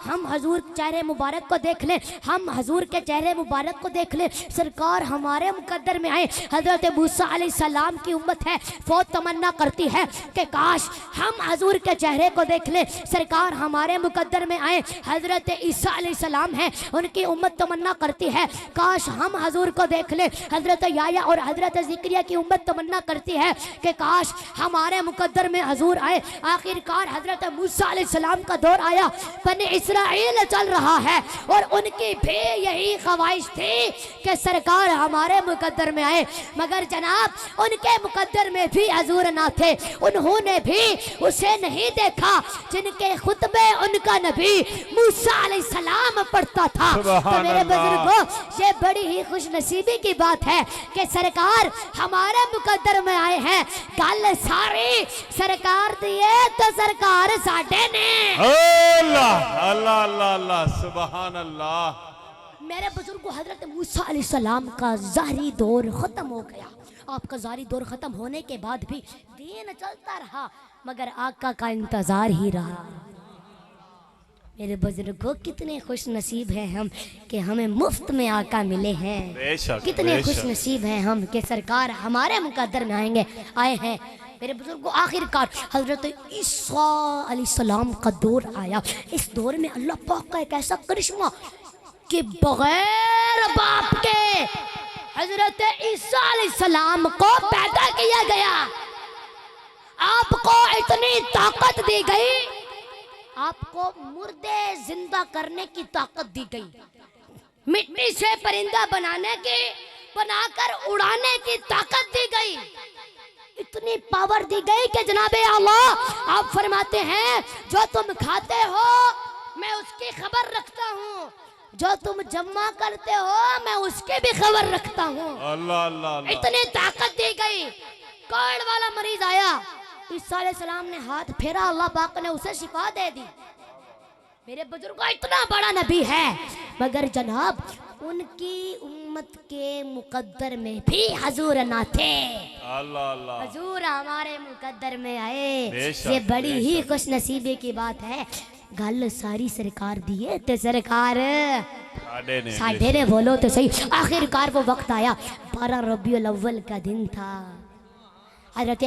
ہم حضور چہرے مبارک کو دیکھ لیں، ہم حضور کے چہرے مبارک کو دیکھ لیں، سرکار ہمارے مقدر میں آئے، حضرت موسیٰ علیہ السلام کی امت ہے وہ تمنا کرتی ہے کہ کاش ہم حضور کے چہرے کو دیکھ لیں، سرکار ہمارے مقدر میں آئے، حضرت عیسیٰ علیہ السلام ہیں ان کی امت تمنا کرتی ہے کاش ہم حضور کو دیکھ لیں، حضرت یحییٰ اور حضرت زکریا کی امت تمنا کرتی ہے کہ کاش ہمارے مقدر میں حضور آئے، آخر کار حضرت موسیٰ علیہ السلام کا دور آیا، بنی اسرائیل چل رہا ہے اور ان کی بھی یہی خواہش تھی کہ سرکار ہمارے مقدر میں آئے، مگر جناب ان کے مقدر میں بھی حضور نہ تھے، انہوں نے بھی اسے نہیں دیکھا جن کے خطبے ان کا نبی موسیٰ علیہ السلام پڑھتا تھا۔ تو میرے بزرگوں یہ بڑی ہی خوش نصیبی کی بات ہے کہ سرکار ہمارے مقدر میں آئے ہیں گل ساری سرکار دیے تو سرکار ساڈے نے اللہ اللہ اللہ اللہ سبحان اللہ. میرے بزرگوں حضرت موسیٰ علیہ السلام کا ظاہری دور ختم ہو گیا. آپ کا ظاہری دور ختم ہونے کے بعد بھی دین چلتا رہا مگر آقا کا انتظار ہی رہا. میرے بزرگوں کتنے خوش نصیب ہیں ہم کہ ہمیں مفت میں آقا ملے ہیں. بے شک کتنے خوش نصیب ہیں ہم کہ سرکار ہمارے مقدر میں آئے ہیں. میرے بزرگوں آخر کار حضرت عیسیٰ علیہ السلام کا دور آیا. اس دور میں اللہ پاک کا ایک ایسا کرشمہ کہ بغیر باپ کے حضرت عیسیٰ علیہ السلام کو پیدا کیا گیا. آپ کو اتنی طاقت دی گئی, آپ کو مردے زندہ کرنے کی طاقت دی گئی, مٹی سے پرندہ بنا کر اڑانے کی طاقت دی گئی, اتنی پاور دی گئی کہ جناب اللہ آپ فرماتے ہیں جو تم کھاتے ہو میں اس کی خبر رکھتا ہوں, جو تم جمع کرتے ہو میں اس کی بھی خبر رکھتا ہوں. اللہ اللہ اللہ. اتنی طاقت دی گئی. کوڑ والا مریض آیا, عیسیٰ علیہ السلام نے ہاتھ پھیرا, اللہ پاک نے اسے شفا دے دی. میرے بزرگوں اتنا بڑا نبی ہے مگر جناب ان کی امت کے مقدر میں بھی حضور نہ تھے. اللہ اللہ. حضور ہمارے مقدر میں آئے, بے شک, یہ بڑی بے ہی شک. خوش نصیبی کی بات ہے. گل ساری سرکار دیے تے سرکار ساڈے نے بولو تو صحیح. آخر کار وہ وقت آیا, 12 ربیع الاول کا دن تھا. حضرت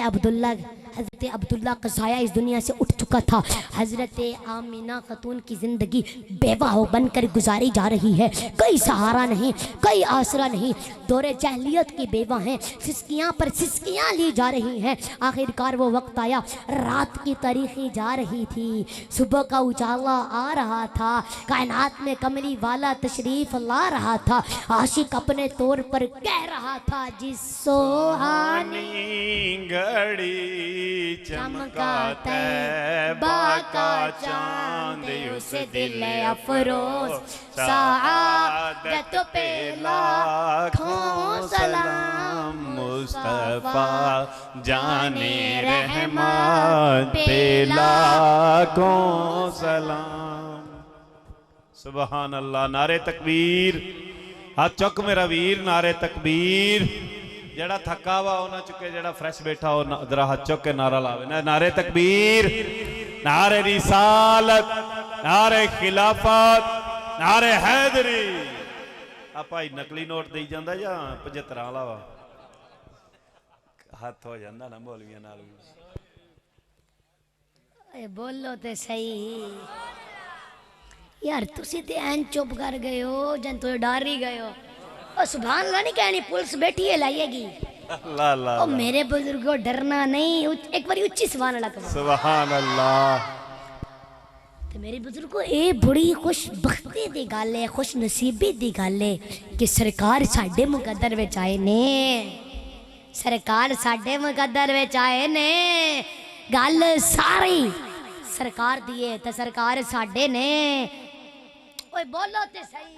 عبداللہ کا سایہ اس دنیا سے اٹھ چکا تھا. حضرت آمینہ خاتون کی زندگی بیوہ ہو بن کر گزاری جا رہی ہے. کوئی سہارا نہیں, کوئی آسرا نہیں, دور جاہلیت کی بیوہ ہیں, سسکیاں پر سسکیاں لی جا رہی ہیں. آخر کار وہ وقت آیا, رات کی تاریخی جا رہی تھی, صبح کا اجالا آ رہا تھا, کائنات میں کملی والا تشریف لا رہا تھا. عاشق اپنے طور پر کہہ رہا تھا جس سوہانی گھڑی چمکا طیبہ کا چاند اس دل افروز, سعادت پہ لاکھوں سلام, مصطفیٰ جان رحمت پہ لاکھوں سلام. سبحان اللہ. نعرہ تکبیر. ہاتھ چک میرا ویر, نعرہ تکبیر. جڑا تھکا ہوا ہونا چکے, جڑا فریش بیٹھا ہو ذرا ہاتھ چک کے نعرہ لاوے. نعرہ تکبیر, نعرہ رسالت, نعرہ خلافت, نعرہ حیدری. آپ آئی نقلی نوٹ دی جاندہ یا 75 والا وا ہاتھ ہو جاندہ نا مولویاں نال بھی. بولو تے صحیح یار, تسی تے این چپ کر گئے ہو جن تو ڈار ہی گئے ہو. سبحان اللہ نہیں کہنی, پولیس بیٹھی ہے لائیے گی. اللہ اللہ. میرے بزرگوں ڈرنا نہیں, ایک باری اچھی سبحان اللہ کرو. سبحان اللہ. تو میرے بزرگوں اے بڑی خوش بختی دی گل ہے, خوش نصیبی دی گل ہے کہ سرکار ساڈے مقدر وچ آئے نے, سرکار ساڈے مقدر وچ آئے نے. گل ساری سرکار دیے تے سرکار ساڈے نے. اوے بولو تے صحیح.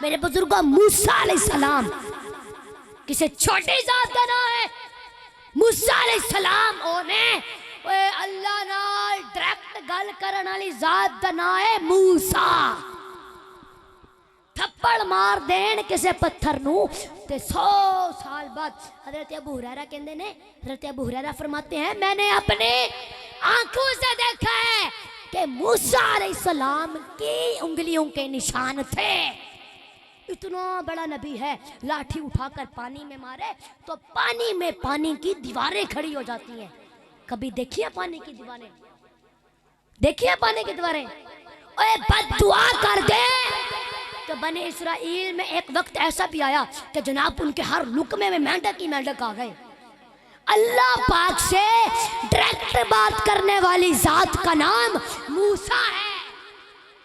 میرے بزرگوں موسیٰ علیہ السلام کسے چھوٹی ذات کا نام ہے. موسیٰ علیہ السلام اونے اللہ نال ڈائریکٹ گل کرن والی ذات دا نام ہے موسیٰ. تھپڑ مار دین کسے پتھر نو تے 100 سال بعد. حضرت ابو ہریرہ کہندے نے, حضرت ابو ہریرہ فرماتے ہیں میں نے اپنے آنکھوں سے دیکھا ہے کہ موسیٰ علیہ السلام کی انگلیوں کے نشان تھے. اتنا بڑا نبی ہے, لاٹھی اٹھا کر پانی میں مارے تو پانی میں پانی کی دیواریں کھڑی ہو جاتی ہیں. کبھی دیکھیے پانی کی دیواریں, دیکھیے پانی کی دیواریں. اے بد دعا کر دے. تو بنی اسرائیل میں ایک وقت ایسا بھی آیا کہ جناب ان کے ہر لقمے میں مینڈک ہی مینڈک آ گئے. اللہ پاک سے ڈائریکٹ بات کرنے والی ذات کا نام موسیٰ ہے.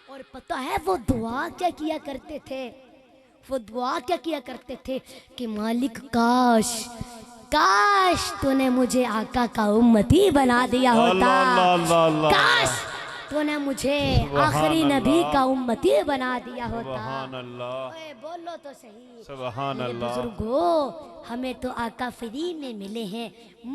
اور پتہ ہے وہ دعا کیا کیا کرتے تھے, وہ دعا کیا کیا کرتے تھے کہ مالک کاش کاش تو نے مجھے آقا کا امتی بنا دیا ہوتا, کاش تو تو نے مجھے سبحان آخری نبی اللہ۔ کا امتی بنا دیا ہوتا۔ سبحان اللہ، اے بولو تو صحیح۔ سبحان میرے اللہ۔ بزرگوں، ہمیں تو آقا فری میں ملے ہیں،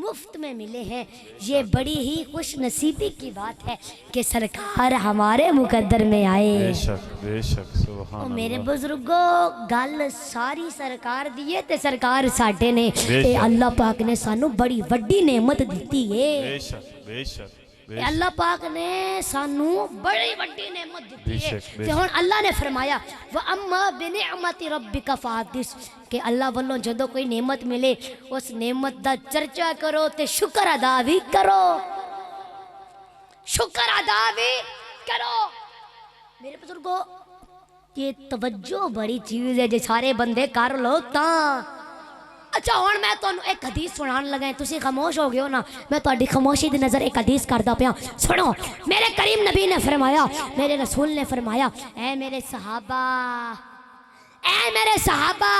مفت میں ملے ہیں۔ یہ بڑی ہی خوش نصیبی کی بات ہے کہ سرکار ہمارے مقدر میں آئے۔ بے شک بے شک، سبحان میرے اللہ۔ بزرگوں، گل ساری سرکار دیئے تے سرکار ساٹے نے بے اے شک۔ اللہ پاک نے سانو بڑی وڈی نعمت دیتی ہے۔ بے شک بے شک بے اے شک، اللہ پاک نے سانو بڑی وڈی نعمت بے دیتی ہے شک، بے کہ شک۔ ہن اللہ نے فرمایا وَأَمَّا بِنِعْمَةِ رَبِّكَ فَحَدِّثْ کہ اللہ والوں جدو کوئی نعمت ملے اس نعمت دا چرچا کرو تے شکر ادا بھی کرو، شکر ادا بھی کرو۔ میرے بزرگوں، یہ توجہ بڑی چیز ہے، جے سارے بندے کر لو تاں۔ اچھا ہن میں تانوں ایک حدیث سنان لگا ہے، تسی خاموش ہو گئے ہو نا، میں تہاڈی خاموشی دی نظر ایک حدیث کردا پیا، سنو۔ میرے کریم نبی نے فرمایا، میرے رسول نے فرمایا، اے میرے صحابہ، اے میرے صحابہ،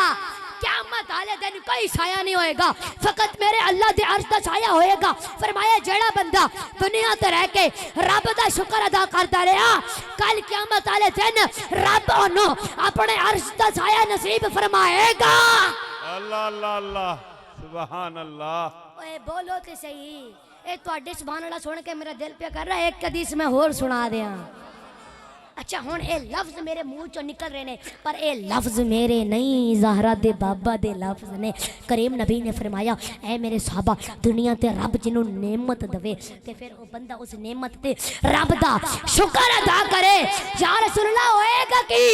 قیامت والے دن کوئی سایہ نہیں ہوئے گا، فقط میرے اللہ دے عرش دا سایہ ہوئے گا۔ فرمایا جیڑا بندہ دنیا تے رہ کے رب دا شکر ادا کرتا رہا، کل قیامت والے دن رب انہوں اپنے عرش دا سایہ نصیب فرمائے گا۔ اللہ اللہ اللہ، سبحان اللہ۔ اے بولو تے صحیح، اے تواڈے سبحان اللہ سن کے میرا دل پہ کر رہا ہے ایک حدیث میں اور سنا دیاں۔ اچھا ہن اے لفظ میرے منہ چوں نکل رہے نے، پر اے لفظ میرے نہیں، زہرا دے بابا دے لفظ نے۔ کریم نبی نے فرمایا، اے میرے صحابہ، دنیا تے رب جنوں نعمت دوے تے پھر وہ بندہ اس نعمت تے رب دا شکر ادا کرے، یا رسول اللہ ہوئے گا کی؟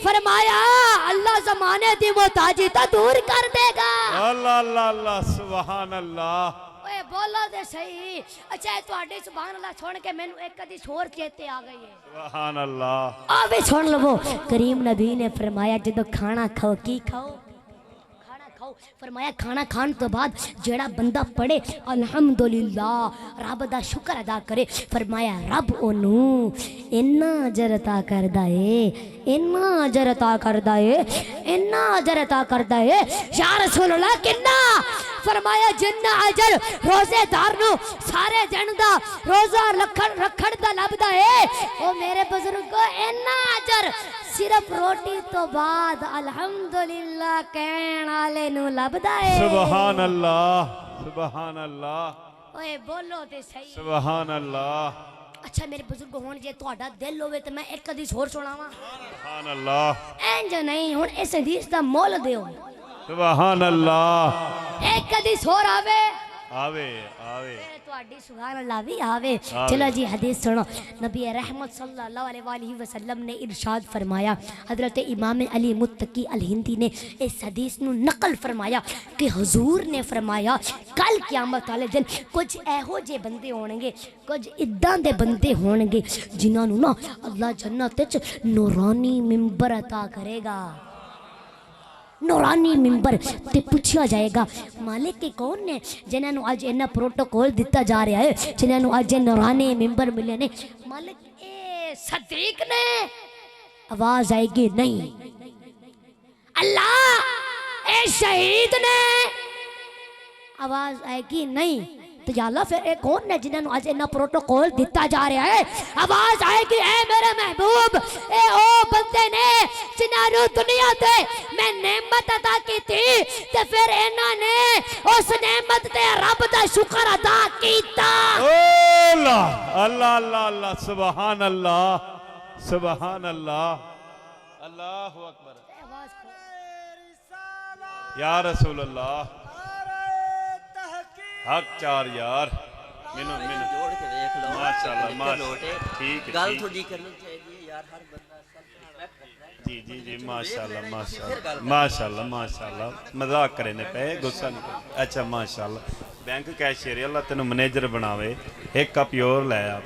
فرمایا اللہ زمانے دی محتاجی تو دور کر دے گا۔ اللہ اللہ اللہ، سبحان اللہ۔ اے بولو دے صحیح۔ اچھا اے تواڈے سبحان اللہ سن کے مینوں ایک حدیث اور چیتے آ گئی ہے، سبحان اللہ۔ آوے سن لو۔ کریم نبی نے فرمایا جدو کھانا کھاؤ، کی کھاؤ؟ کھانا کھاؤ۔ فرمایا کھانا کھان تو بعد جڑا بندہ پڑھے الحمدللہ، رب دا شکر ادا کرے، فرمایا رب انہوں اینا اجر عطا کردا ہے، اینا اجر عطا کردا ہے، اینا اجر عطا کردا ہے۔ یا رسول اللہ کنا؟ فرمایا جنہ اجر روزے دار نو سارے دن دا روزہ رکھڑ دا لبدا ہے، او میرے بزرگو اینا اجر صرف روٹی تو بعد الحمدللہ کہن والے نو لبدا ہے۔ سبحان اللہ، سبحان اللہ، اوے بولو تے صحیح۔ سبحان اللہ۔ اچھا میرے بزرگ ہون جے تہاڈا دل ہوے تے میں ایک حدیث اور سناواں۔ سبحان اللہ، انج نہیں، ہن اس حدیث دا مول دیو، سبحان اللہ۔ ایک حدیث اور آوے، آوے آوے، تواڈی سبحان اللہ بھی آوے۔ چلو جی حدیث سنو۔ نبی رحمت صلی اللہ علیہ وآلہ وسلم نے ارشاد فرمایا، حضرت امام علی متقی الہندی نے اس حدیث نو نقل فرمایا کہ حضور نے فرمایا کل قیامت والے دن کچھ ایہو جے بندے ہون گے، کچھ اداں دے بندے ہون گے جنہاں نو نا اللہ جنت وچ نورانی ممبر عطا کرے گا، نورانی ممبر۔ تے پوچھا جائے گا مالک کے کون نے جنہاں نو اج انہاں پروٹوکول دتا جا رہا ہے، جنہاں نو اج نورانی ممبر ملے نے؟ مالک اے صدیق نے؟ آواز آئے گی نہیں۔ اللہ اے شہید نے؟ آواز آئے گی نہیں۔ تو یا اللہ پھر اے کون نے جنہاں نو اج انہاں پروٹوکول دتا جا رہا ہے؟ آواز آئے گی اے میرے محبوب، اے او بندے نے جنہاں نو دنیا تے میں نعمت عطا کی تھی تے پھر انہاں نے اس نعمت تے رب دا شکر ادا کیتا۔ اللہ اللہ اللہ اللہ، سبحان اللہ، سبحان اللہ، اللہ اکبر، یا رسول اللہ، حق چار یار، منو منو، جوڑ کے دیکھ لو ماشاءاللہ، ماشاءاللہ لوٹے ٹھیک ہے، گل ٹھیک۔ تھوڑی کرنی چاہیے یار، ہر بندہ سب جی جی جی، ماشاءاللہ ماشاءاللہ ماشاءاللہ ماشاءاللہ، مذاق کرے نے پہ غصہ نہیں کرے۔ اچھا ماشاءاللہ، بینک کیشیئر اللہ تینوں منیجر بناوے، ایک کپ اور لے آپ۔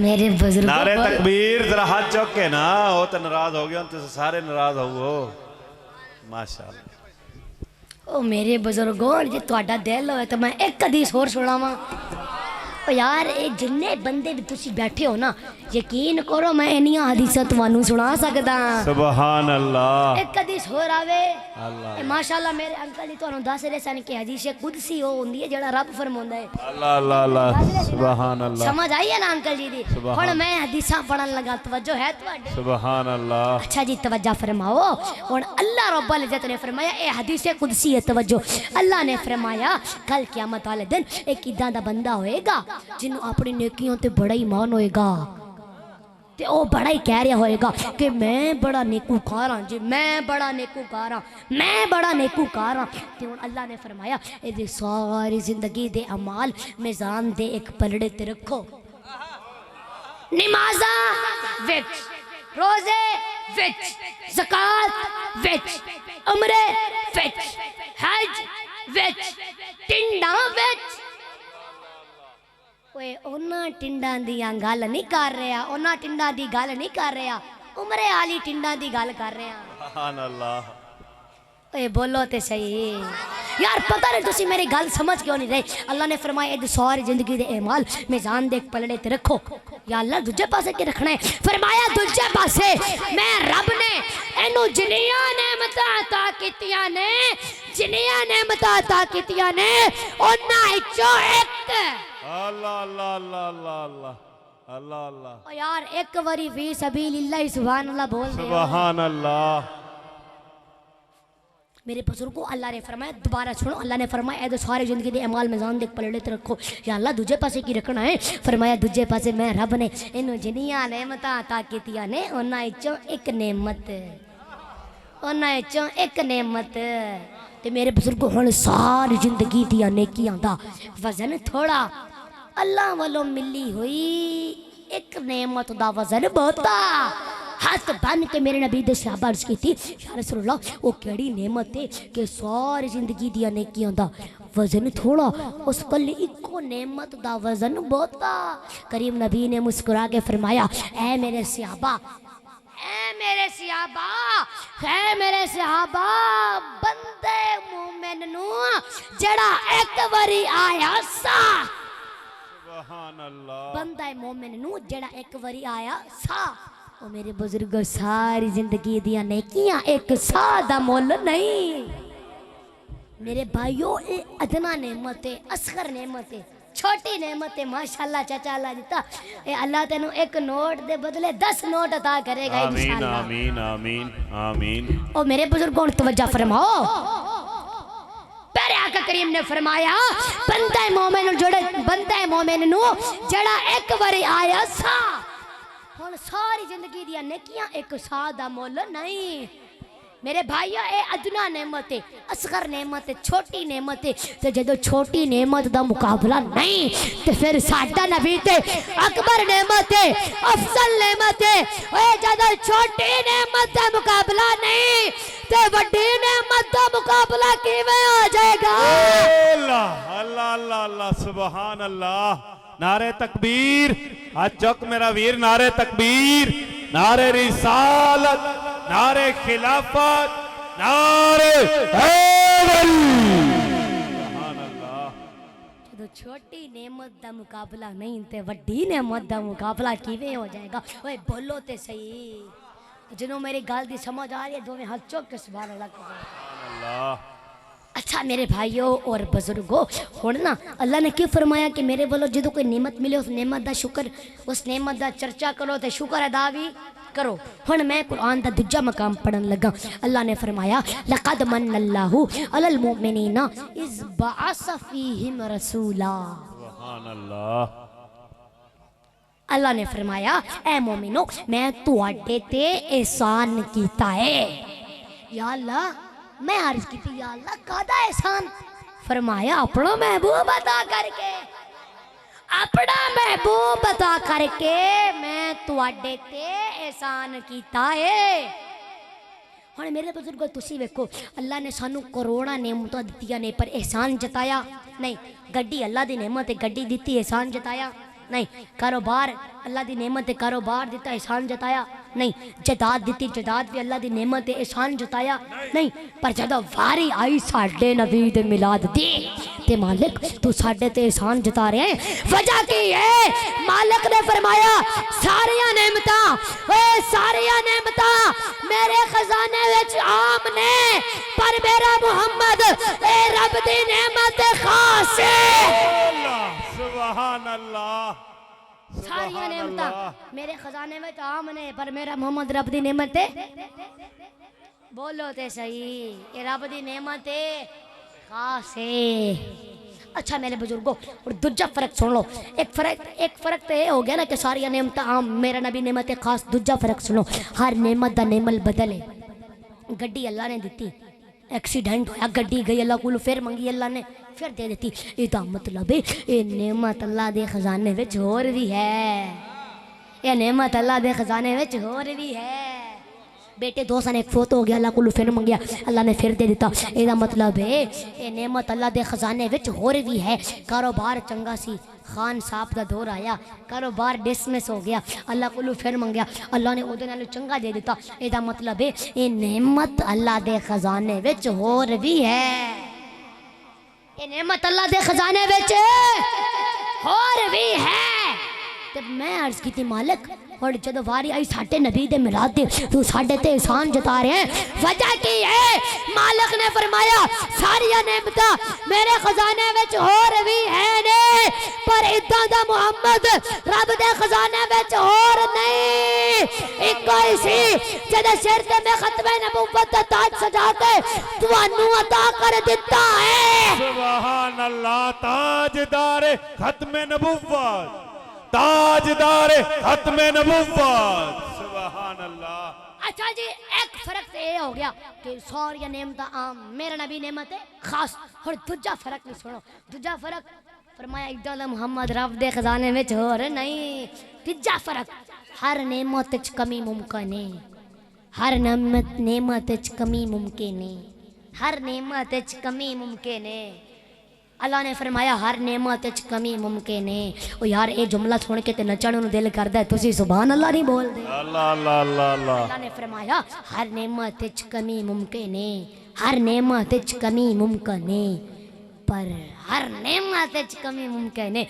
میرے بزرگ نعرے تکبیر، ذرا ہاتھ چوک کے نا، وہ تو ناراض ہو گیا، تو سارے ناراض ہو۔ ماشاءاللہ، او میرے بزرگوں جے تہاڈا دل ہوئے تو میں ایک حدیث اور سناواں۔ او یار اے جننے بندے بھی تسی بیٹھے ہو نا یقین کرو میں انیاں حدیثاں تانوں سنا سکدا سبحان اللہ ایک حدیث ہو راوے اللہ ماشاءاللہ میرے انکل جی تانوں دس رہے سن کہ حدیث قدسی وہ ہوندی ہے جڑا رب فرماوندا ہے اللہ اللہ اللہ سبحان اللہ سمجھ آئی ہے نا انکل جی دی ہن میں حدیثاں پڑھن لگا توجہ ہے تواڈے سبحان اللہ اچھا جی توجہ فرماؤ ہن اللہ رب العزت نے فرمایا اے حدیث قدسی ہے توجہ اللہ نے فرمایا کل قیامت والے دن ایک اداں دا بندہ ہوئے گا جنوں اپنی نیکیوں تے بڑا ایمان ہوئے گا تے او بڑا ہی کہہ رہا ہوئے گا کہ میں بڑا نیکوکار ہاں جی میں بڑا نیکوکار ہاں میں بڑا نیکوکار ہاں تے ہن اللہ نے فرمایا اے دی ساری زندگی دے اعمال میزان دے ایک پلڑے تے رکھو نمازاں وچ روزے وچ زکات وچ عمرے وچ حج وچ ٹنڈاں وچ اوے اونا ٹنڈاں دیاں گل نہیں کر رہا اونا ٹنڈاں دی گل نہیں کر رہا عمرے والی ٹنڈاں دی گل کر رہا سبحان اللہ اوے بولو تے صحیح یار پتہ نہیں تسی میری گل سمجھ کیوں نہیں رہے اللہ نے فرمایا اے ساری زندگی دے اعمال میزان دے ایک پلڑے تے رکھو یا اللہ دوجے پاسے کی رکھنا ہے فرمایا دوجے پاسے میں رب نے اینو جنیاں نعمتاں عطا کیتیاں نے جنیاں نعمتاں عطا کیتیاں نے انہاں وچوں ایک اللہ اللہ اللہ اللہ اللہ اللہ اللہ او یار ایک واری فی سبیل اللہ سبحان اللہ بول دے سبحان اللہ میرے بزرگوں اللہ نے فرمایا دوبارہ سنو اللہ نے فرمایا اے سارے زندگی دے اعمال میزان دے پلڑے تے رکھو یا اللہ دوجے پاسے کی رکھنا ہے فرمایا دوجے پاسے میں رب نے انہوں جنیاں نعمتاں عطا کیتیاں نے انہاں وچوں ایک نعمت انہاں وچوں ایک نعمت تے میرے بزرگوں ہن ساری زندگی دیاں نیکیاں دا وزن تھوڑا اللہ والوں ملی ہوئی ایک نعمت دا وزن بہتا ہاتھ بن کے میرے نبی دے صحابہ عرض کی تھی یا رسول اللہ وہ کیڑی نعمت ہے کہ ساری زندگی دیا نیکیاں دا وزن تھوڑا اس کل ایکو نعمت دا وزن بہتا کریم نبی نے مسکرا کے فرمایا اے میرے صحابہ اے میرے صحابہ اے میرے صحابہ بندے مومن نو جڑا ایک واری آیا سا سبحان اللہ بندہ مومن نو جڑا ایک واری آیا سا او میرے بزرگوں ساری زندگی دیا نیکیاں ایک سا دا مول نہیں میرے بھائیوں اے ادنا نعمت ہے اصغر نعمت ہے چھوٹی نعمت ہے ماشاءاللہ چاچا اللہ دیتا اے اللہ تینوں ایک نوٹ دے بدلے 10 نوٹ عطا کرے گا آمین انشاءاللہ آمین آمین آمین او میرے بزرگوں توجہ فرماؤ پیارے آقا کریم نے فرمایا بندہ مومن نو جڑا ایک باری آیا سا ہن ساری زندگی دیا نیکیاں ایک سا دا مول نہیں میرے بھائیو اے ادنا نعمت ہے اصغر نعمت ہے چھوٹی نعمت ہے تو جدو چھوٹی نعمت دا مقابلہ نہیں تو پھر ساڈا نبی تے اکبر نعمت ہے افضل نعمت ہے اے جدو چھوٹی نعمت دا مقابلہ نہیں تے وڈی نعمت دا مقابلہ کیویں ہو جائے گا اللہ اللہ اللہ اللہ سبحان اللہ نعرہ تکبیر آج چک میرا ویر نعرہ تکبیر نعرہ رسالت نعرہ خلافت نعرہ حیدر سبحان اللہ جدو چھوٹی نعمت دا مقابلہ نہیں تے وڈی نعمت دا مقابلہ کیویں ہو جائے گا اوے بولو تے صحیح جنوں میری گل دی سمجھ آ رہی ہے دوویں ہاتھ چوک کے سبحان اللہ کہو سبحان اللہ اچھا میرے بھائیوں اور بزرگوں ہونا اللہ نے کیوں فرمایا کہ میرے بولو جدو کوئی نعمت ملے اس نعمت دا شکر اس نعمت دا چرچا کرو تے شکر ادا بھی کرو ہن میں قرآن دا دوجا مقام پڑھن لگا اللہ نے فرمایا لقد من اللہ علی المؤمنین اذ بعث فیہم رسولا سبحان اللہ اللہ نے فرمایا اے مومنو میں تواڈے تے احسان کیتا ہے یا اللہ میں عرض کی تھی یا اللہ کادا احسان فرمایا اپنا محبوب عطا کر کے اپنا محبوب عطا کر کے میں تواڈے تے احسان کیتا ہے ہن میرے بزرگو تسی ویکھو اللہ نے سانو کروڑاں نعمتاں دتیاں نے پر احسان جتایا نہیں گڈی اللہ دی نعمت ہے گڈی دتی احسان جتایا نہیں کاروبار اللہ دی نعمت ہے کاروبار دیتا احسان جتایا نہیں جداد دیتی جداد بھی اللہ دی نعمت ہے احسان جتایا نہیں پر جدو واری آئی ساڑھے نبی دے ملاد دی تے مالک تو ساڑھے تے احسان جتا رہے ہیں وجہ کی ہے مالک نے فرمایا ساریاں نعمتاں میرے خزانے وچ عام نے پر میرا محمد اے رب دی نعمت خاص ہے سبحان اللہ ساریاں نعمتاں میرے خزانے میں عام نے پر میرا محمد رب دی نعمت ہے بولو تے صحیح یہ رب دی نعمت ہے خاص ہے اچھا میرے بزرگوں اور دوجا فرق سن لو ایک فرق تو یہ ہو گیا نا کہ ساریاں نعمتاں عام میرا نبی نعمت ہے خاص دوجا فرق سنو ہر نعمت دا نعمل بدل ہے گڈی اللہ نے دیتی ایکسیڈنٹ ہویا گڈی گئی اللہ کو پھر منگی اللہ نے پھر دے دیتی یہ دا مطلب ہے یہ نعمت اللہ دے خزانے وچ ہور بھی ہے یہ نعمت اللہ دے خزانے وچ ہور بھی ہے بیٹے دو سن ایک فوت ہو گیا اللہ کو پھر منگیا اللہ نے پھر دے دیتا یہ دا مطلب ہے یہ نعمت اللہ دے خزانے وچ ہور بھی ہے کاروبار چنگا سی خان صاحب دا دور آیا کاروبار ڈسمس ہو گیا اللہ کو پھر منگیا اللہ نے اودے نال چنگا دے دیتا یہ دا مطلب ہے یہ نعمت اللہ دے خزانے وچ ہور بھی ہے یہ نعمت اللہ دے خزانے وچ ہور بھی ہے تے میں عرض کی تھی مالک اور جدو واری آئی ساڑھے نبی دے ملاد دے تو ساڑھے تے احسان جتا رہے ہیں وجہ کی ہے مالک نے فرمایا ساریاں نعمتاں میرے خزانے وچ ہور بھی ہے نے پر ادھا دا محمد رب دے خزانے وچ ہور نہیں ایک کوئی سی جدو سر تے میں ختم نبوت دا تاج سجا کے توانو عطا کر دیتا ہے سبحان اللہ تاجدار ختم نبوت تاجدار ختم نبوت سبحان اللہ اچھا جی ایک فرق تو یہ ہو گیا کہ سوریہ نعمتاں عام میرا نبی نعمت ہے خاص اور دوجا فرق بھی سنو دوجا فرق فرمایا اقدال محمد رب دے خزانے میں ہور نہیں تیجا فرق ہر نعمت وچ کمی ممکن ہے ہر نعمت وچ کمی ممکن ہے ہر نعمت وچ کمی ممکن ہے اللہ نے فرمایا ہر نعمت وچ کمی ممکن ہے او یار اے جملہ سن کے تے نچن نوں دل کردا ہے تسی سبحان اللہ نہیں بول دے اللہ اللہ اللہ اللہ اللہ نے فرمایا ہر نعمت وچ کمی ممکن ہے ہر نعمت وچ کمی ممکن ہے پر ہر نعمت وچ کمی ممکن ہے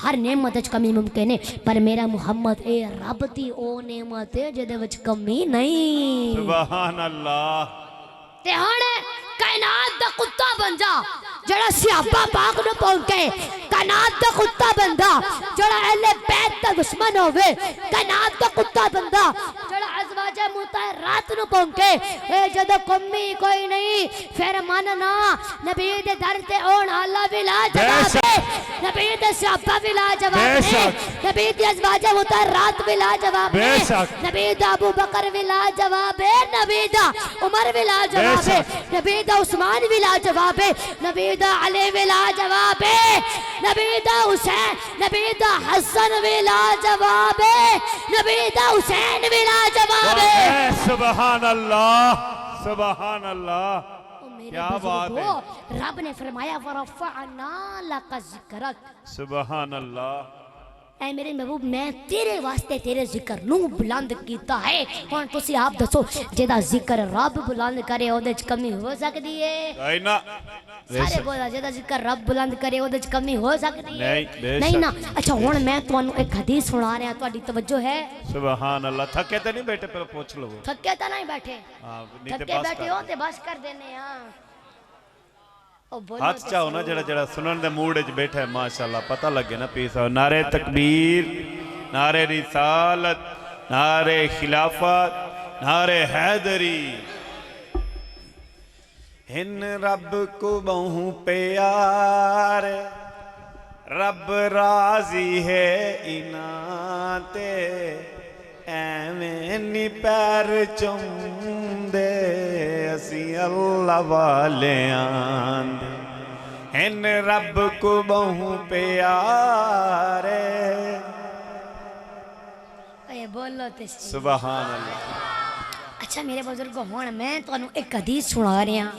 ہر نعمت وچ کمی ممکن ہے پر میرا محمد اے رب دی او نعمت ہے جدے وچ کمی نہیں سبحان اللہ تے ہن کائنات دا کتا بن جا جڑا صحابہ پاک نو پہنچے کائنات دا کتا بندہ جڑا اہل بیت دا دشمن ہوئے کائنات دا کتا بندہ جڑا ازواج مطہرات نو پہنچے اے جدو کمی کوئی نہیں پھر مننا نبی دے در تے اون اللہ بھی لا جواب ہے نبی دے صحابہ بھی لا جواب ہے نبی دے ازواج مطہرات بھی لا جواب ہے نبی دا ابو بکر بھی لا جواب ہے نبی دا عمر بھی لا جواب ہے نبی دا عثمان بھی لا جواب ہے نبی دا علی بھی لا جواب ہے نبی دا حسین نبی دا حسن بھی لا جواب ہے نبی دا حسین بھی لا جواب ہے سبحان اللہ سبحان اللہ کیا بات ہے رب نے فرمایا ورفعنا لک ذکرک سبحان اللہ اے میرے محبوب میں تیرے واسطے تیرے ذکر نو بلند کیتا ہے ہن تسی آپ دسو جیدا ذکر رب بلند کرے اودے وچ کمی ہو سکدی ہے اینا سارے بولا جیدا ذکر رب بلند کرے اودے وچ کمی ہو سکدی ہے نہیں نہیں نا اچھا ہن میں تانوں ایک حدیث سنا رہا تہاڈی توجہ ہے سبحان اللہ تھکے تے نہیں بیٹھے پہلے پوچھ لو تھکے تے نہیں بیٹھے ہاں نہیں تے تھکے بس بیٹھے ہو تے بس کر دینے ہاں ہاتھ چاہو نا جڑا جڑا سنن دے موڈ وچ بیٹھا ہے ماشاءاللہ پتہ لگے نا پی صاحب نعرہ تکبیر نعرہ رسالت نعرہ خلافت نعرہ حیدری ہن رب کو بہوں پیار رب راضی ہے اناتے ایویں نی پیر چم دے اسی اللہ والے آندے ہن رب کو بہوں پیارے اے بولو تے سبحان اللہ اچھا میرے بزرگوں ہون میں تانوں ایک حدیث سنا رہی ہاں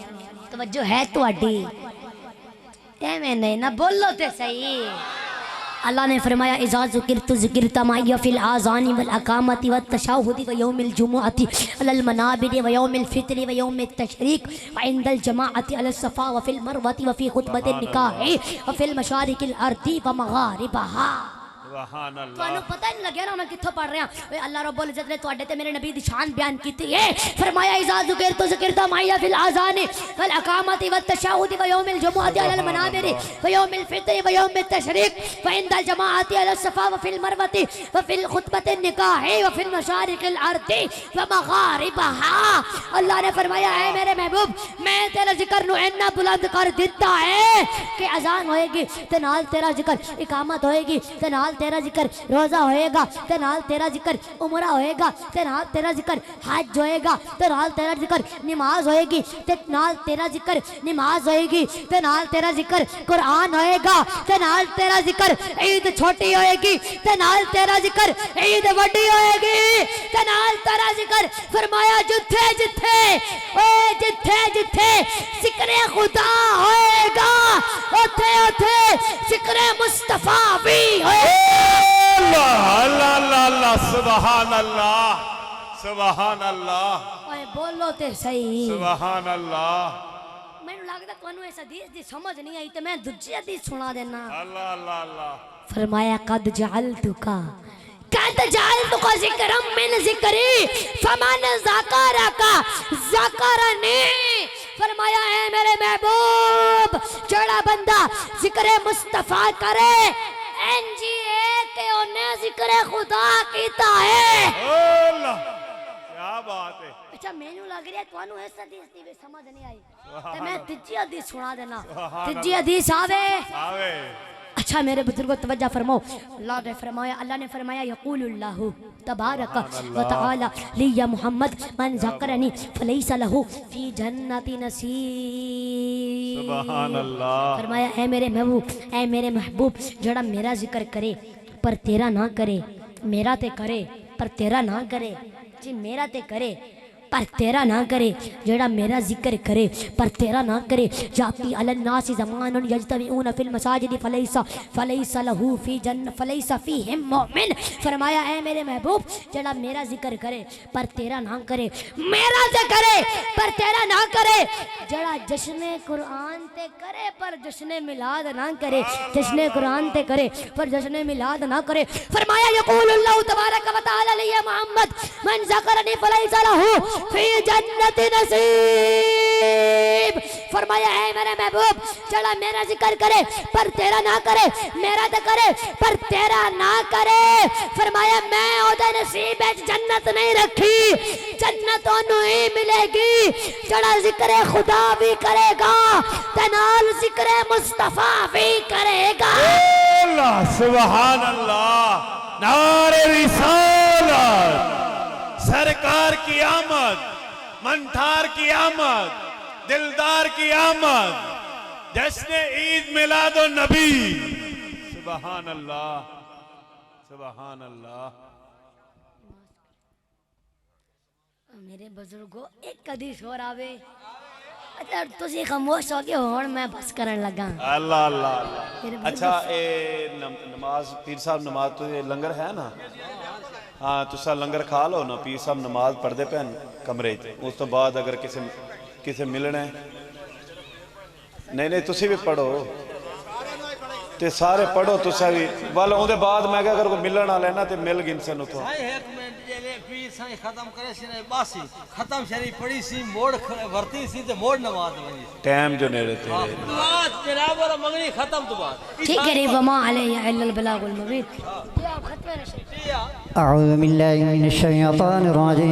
توجہ ہے تہاڈی ایویں نہیں نہ بولو تے صحیح اللہ نے فرمایا اذا ذکرت ذکرت معی فی الاذان والاقامۃ والتشہد ویوم الجمعۃ علی المنابر ویوم الفطر ویوم التشریق وعند الجماعۃ علی الصفا وفی المروۃ وفی خطبۃ النکاح وفی المشارق الارض ومغاربها سبحان اللہ تانوں پتہ نہیں لگیا نا میں کتھوں پڑھ رہا ہوں اللہ رب العزت نے تواڈے تے میرے نبی دی شان بیان کیتی ہے فرمایا اذا ذکرت ذکرت معی فی الاذان والاقامۃ والتشہد ویوم الجمعۃ علی المنابر ویوم الفطر ویوم التشریق وعند الجماعۃ علی الصفا وفی المروۃ وفی خطبۃ النکاح وفی المشارق الارض ومغاربها اللہ نے فرمایا اے میرے محبوب میں تیرا ذکر نو اتنا بلند کر دیتا ہے کہ اذان ہوئے گی تے نال تیرا ذکر اقامت ہوئے گی تے نال تیرا ذکر روزہ ہوئے گا تے نال تیرا ذکر عمرہ ہوئے گا تے نال تیرا ذکر حج ہوئے گا تے نال تیرا ذکر نماز ہوئے گی تے نال تیرا ذکر نماز ہوئے گی تے نال تیرا ذکر قرآن ہوئے گا تے نال تیرا ذکر عید چھوٹی ہوئے گی تے نال تیرا ذکر عید وڈی ہوئے گی تے نال تیرا ذکر فرمایا جتھے جتھے اے جتھے جتھے ذکر خدا ہوئے گا اوتھے اوتھے ذکر مصطفیٰ بھی ہوئے اللہ اللہ اللہ اللہ سبحان اللہ سبحان اللہ اوے بولو تے صحیح سبحان اللہ مینوں لگدا تانوں اس حدیث دی سمجھ نہیں آئی تے میں دوجی حدیث سنا دینا اللہ اللہ اللہ فرمایا قد جعلتک ذکرا من ذکری فمن ذکرک ذکرنی فرمایا اے میرے محبوب جڑا بندہ ذکر مصطفیٰ کرے انجی ہے کہ انہیں ذکر خدا کیتا ہے اللہ کیا بات ہے اچھا مینوں لگ رہا ہے تانوں اس حدیث دی سمجھ نہیں آئی تے میں تیجی حدیث سنا دینا تیجی حدیث آوے اچھا میرے بزرگوں توجہ فرماؤ اللہ نے فرمایا یقول اللہ تبارک و تعالی لی محمد من ذکرنی فلیس لہ فی جنت نصیب سبحان اللہ فرمایا اے میرے محبوب جڑا میرا ذکر کرے پر تیرا نہ کرے میرا تے کرے پر تیرا نہ کرے جی میرا تے کرے پر تیرا نہ کرے جڑا میرا ذکر کرے پر تیرا نہ کرے جاتی علی الناس زمان یجتمعون فی المساجد فلیس لہ فی جنت فلیس فیہم مؤمن فرمایا اے میرے محبوب جڑا میرا ذکر کرے پر تیرا نہ کرے میرا تے کرے پر تیرا نہ کرے جڑا جشن قرآن تے کرے پر جشن میلاد نہ کرے جشن قرآن تے کرے پر جشن میلاد نہ کرے فرمایا یقول اللہ تبارک و تعالی لی محمد من ذکرنی فلیس لہ فی جنت نصیب فرمایا اے میرے محبوب جڑا میرا ذکر کرے پر تیرا نہ کرے میرا تے کرے پر تیرا نہ کرے فرمایا میں او دے نصیب وچ جنت نہیں رکھی جنت اونوں ہی ملے گی جڑا ذکر خدا بھی کرے گا تے نال ذکر مصطفیٰ بھی کرے گا اللہ سبحان اللہ نعرہ رسالت سرکار کی آمد منتھار کی آمد دلدار کی آمد جشن عید میلاد النبی سبحان اللہ سبحان اللہ میرے بزرگوں ایک حدیث اور آوے اچھا تسی خاموش ہو کے ہون میں بس کرن لگا اللہ اللہ اچھا نماز پیر صاحب نماز تو لنگر ہے نا ہاں تسا لنگر کھا لو نا پیر صاحب نماز پڑھ دے پہن کمرے اس تو بعد اگر کسے ملنا ہے نہیں تسی بھی پڑھو تے سارے پڑھو تسا بھی والا اون دے بعد میں کہ اگر کوئی ملن آ لینا تے مل گن سے نتو ایک منٹ جلے پیر سائیں ختم کرے سی نے باسی ختم شریف پڑھی سی موڑ ورتی سی تے موڑ نماز ونجی ٹائم جو نیڑے تے نماز جناب اور منگنی ختم تو بعد ٹھیک ہے وما علیہ الا البلاغ المبین أعوذ بالله من الشيطان الرجيم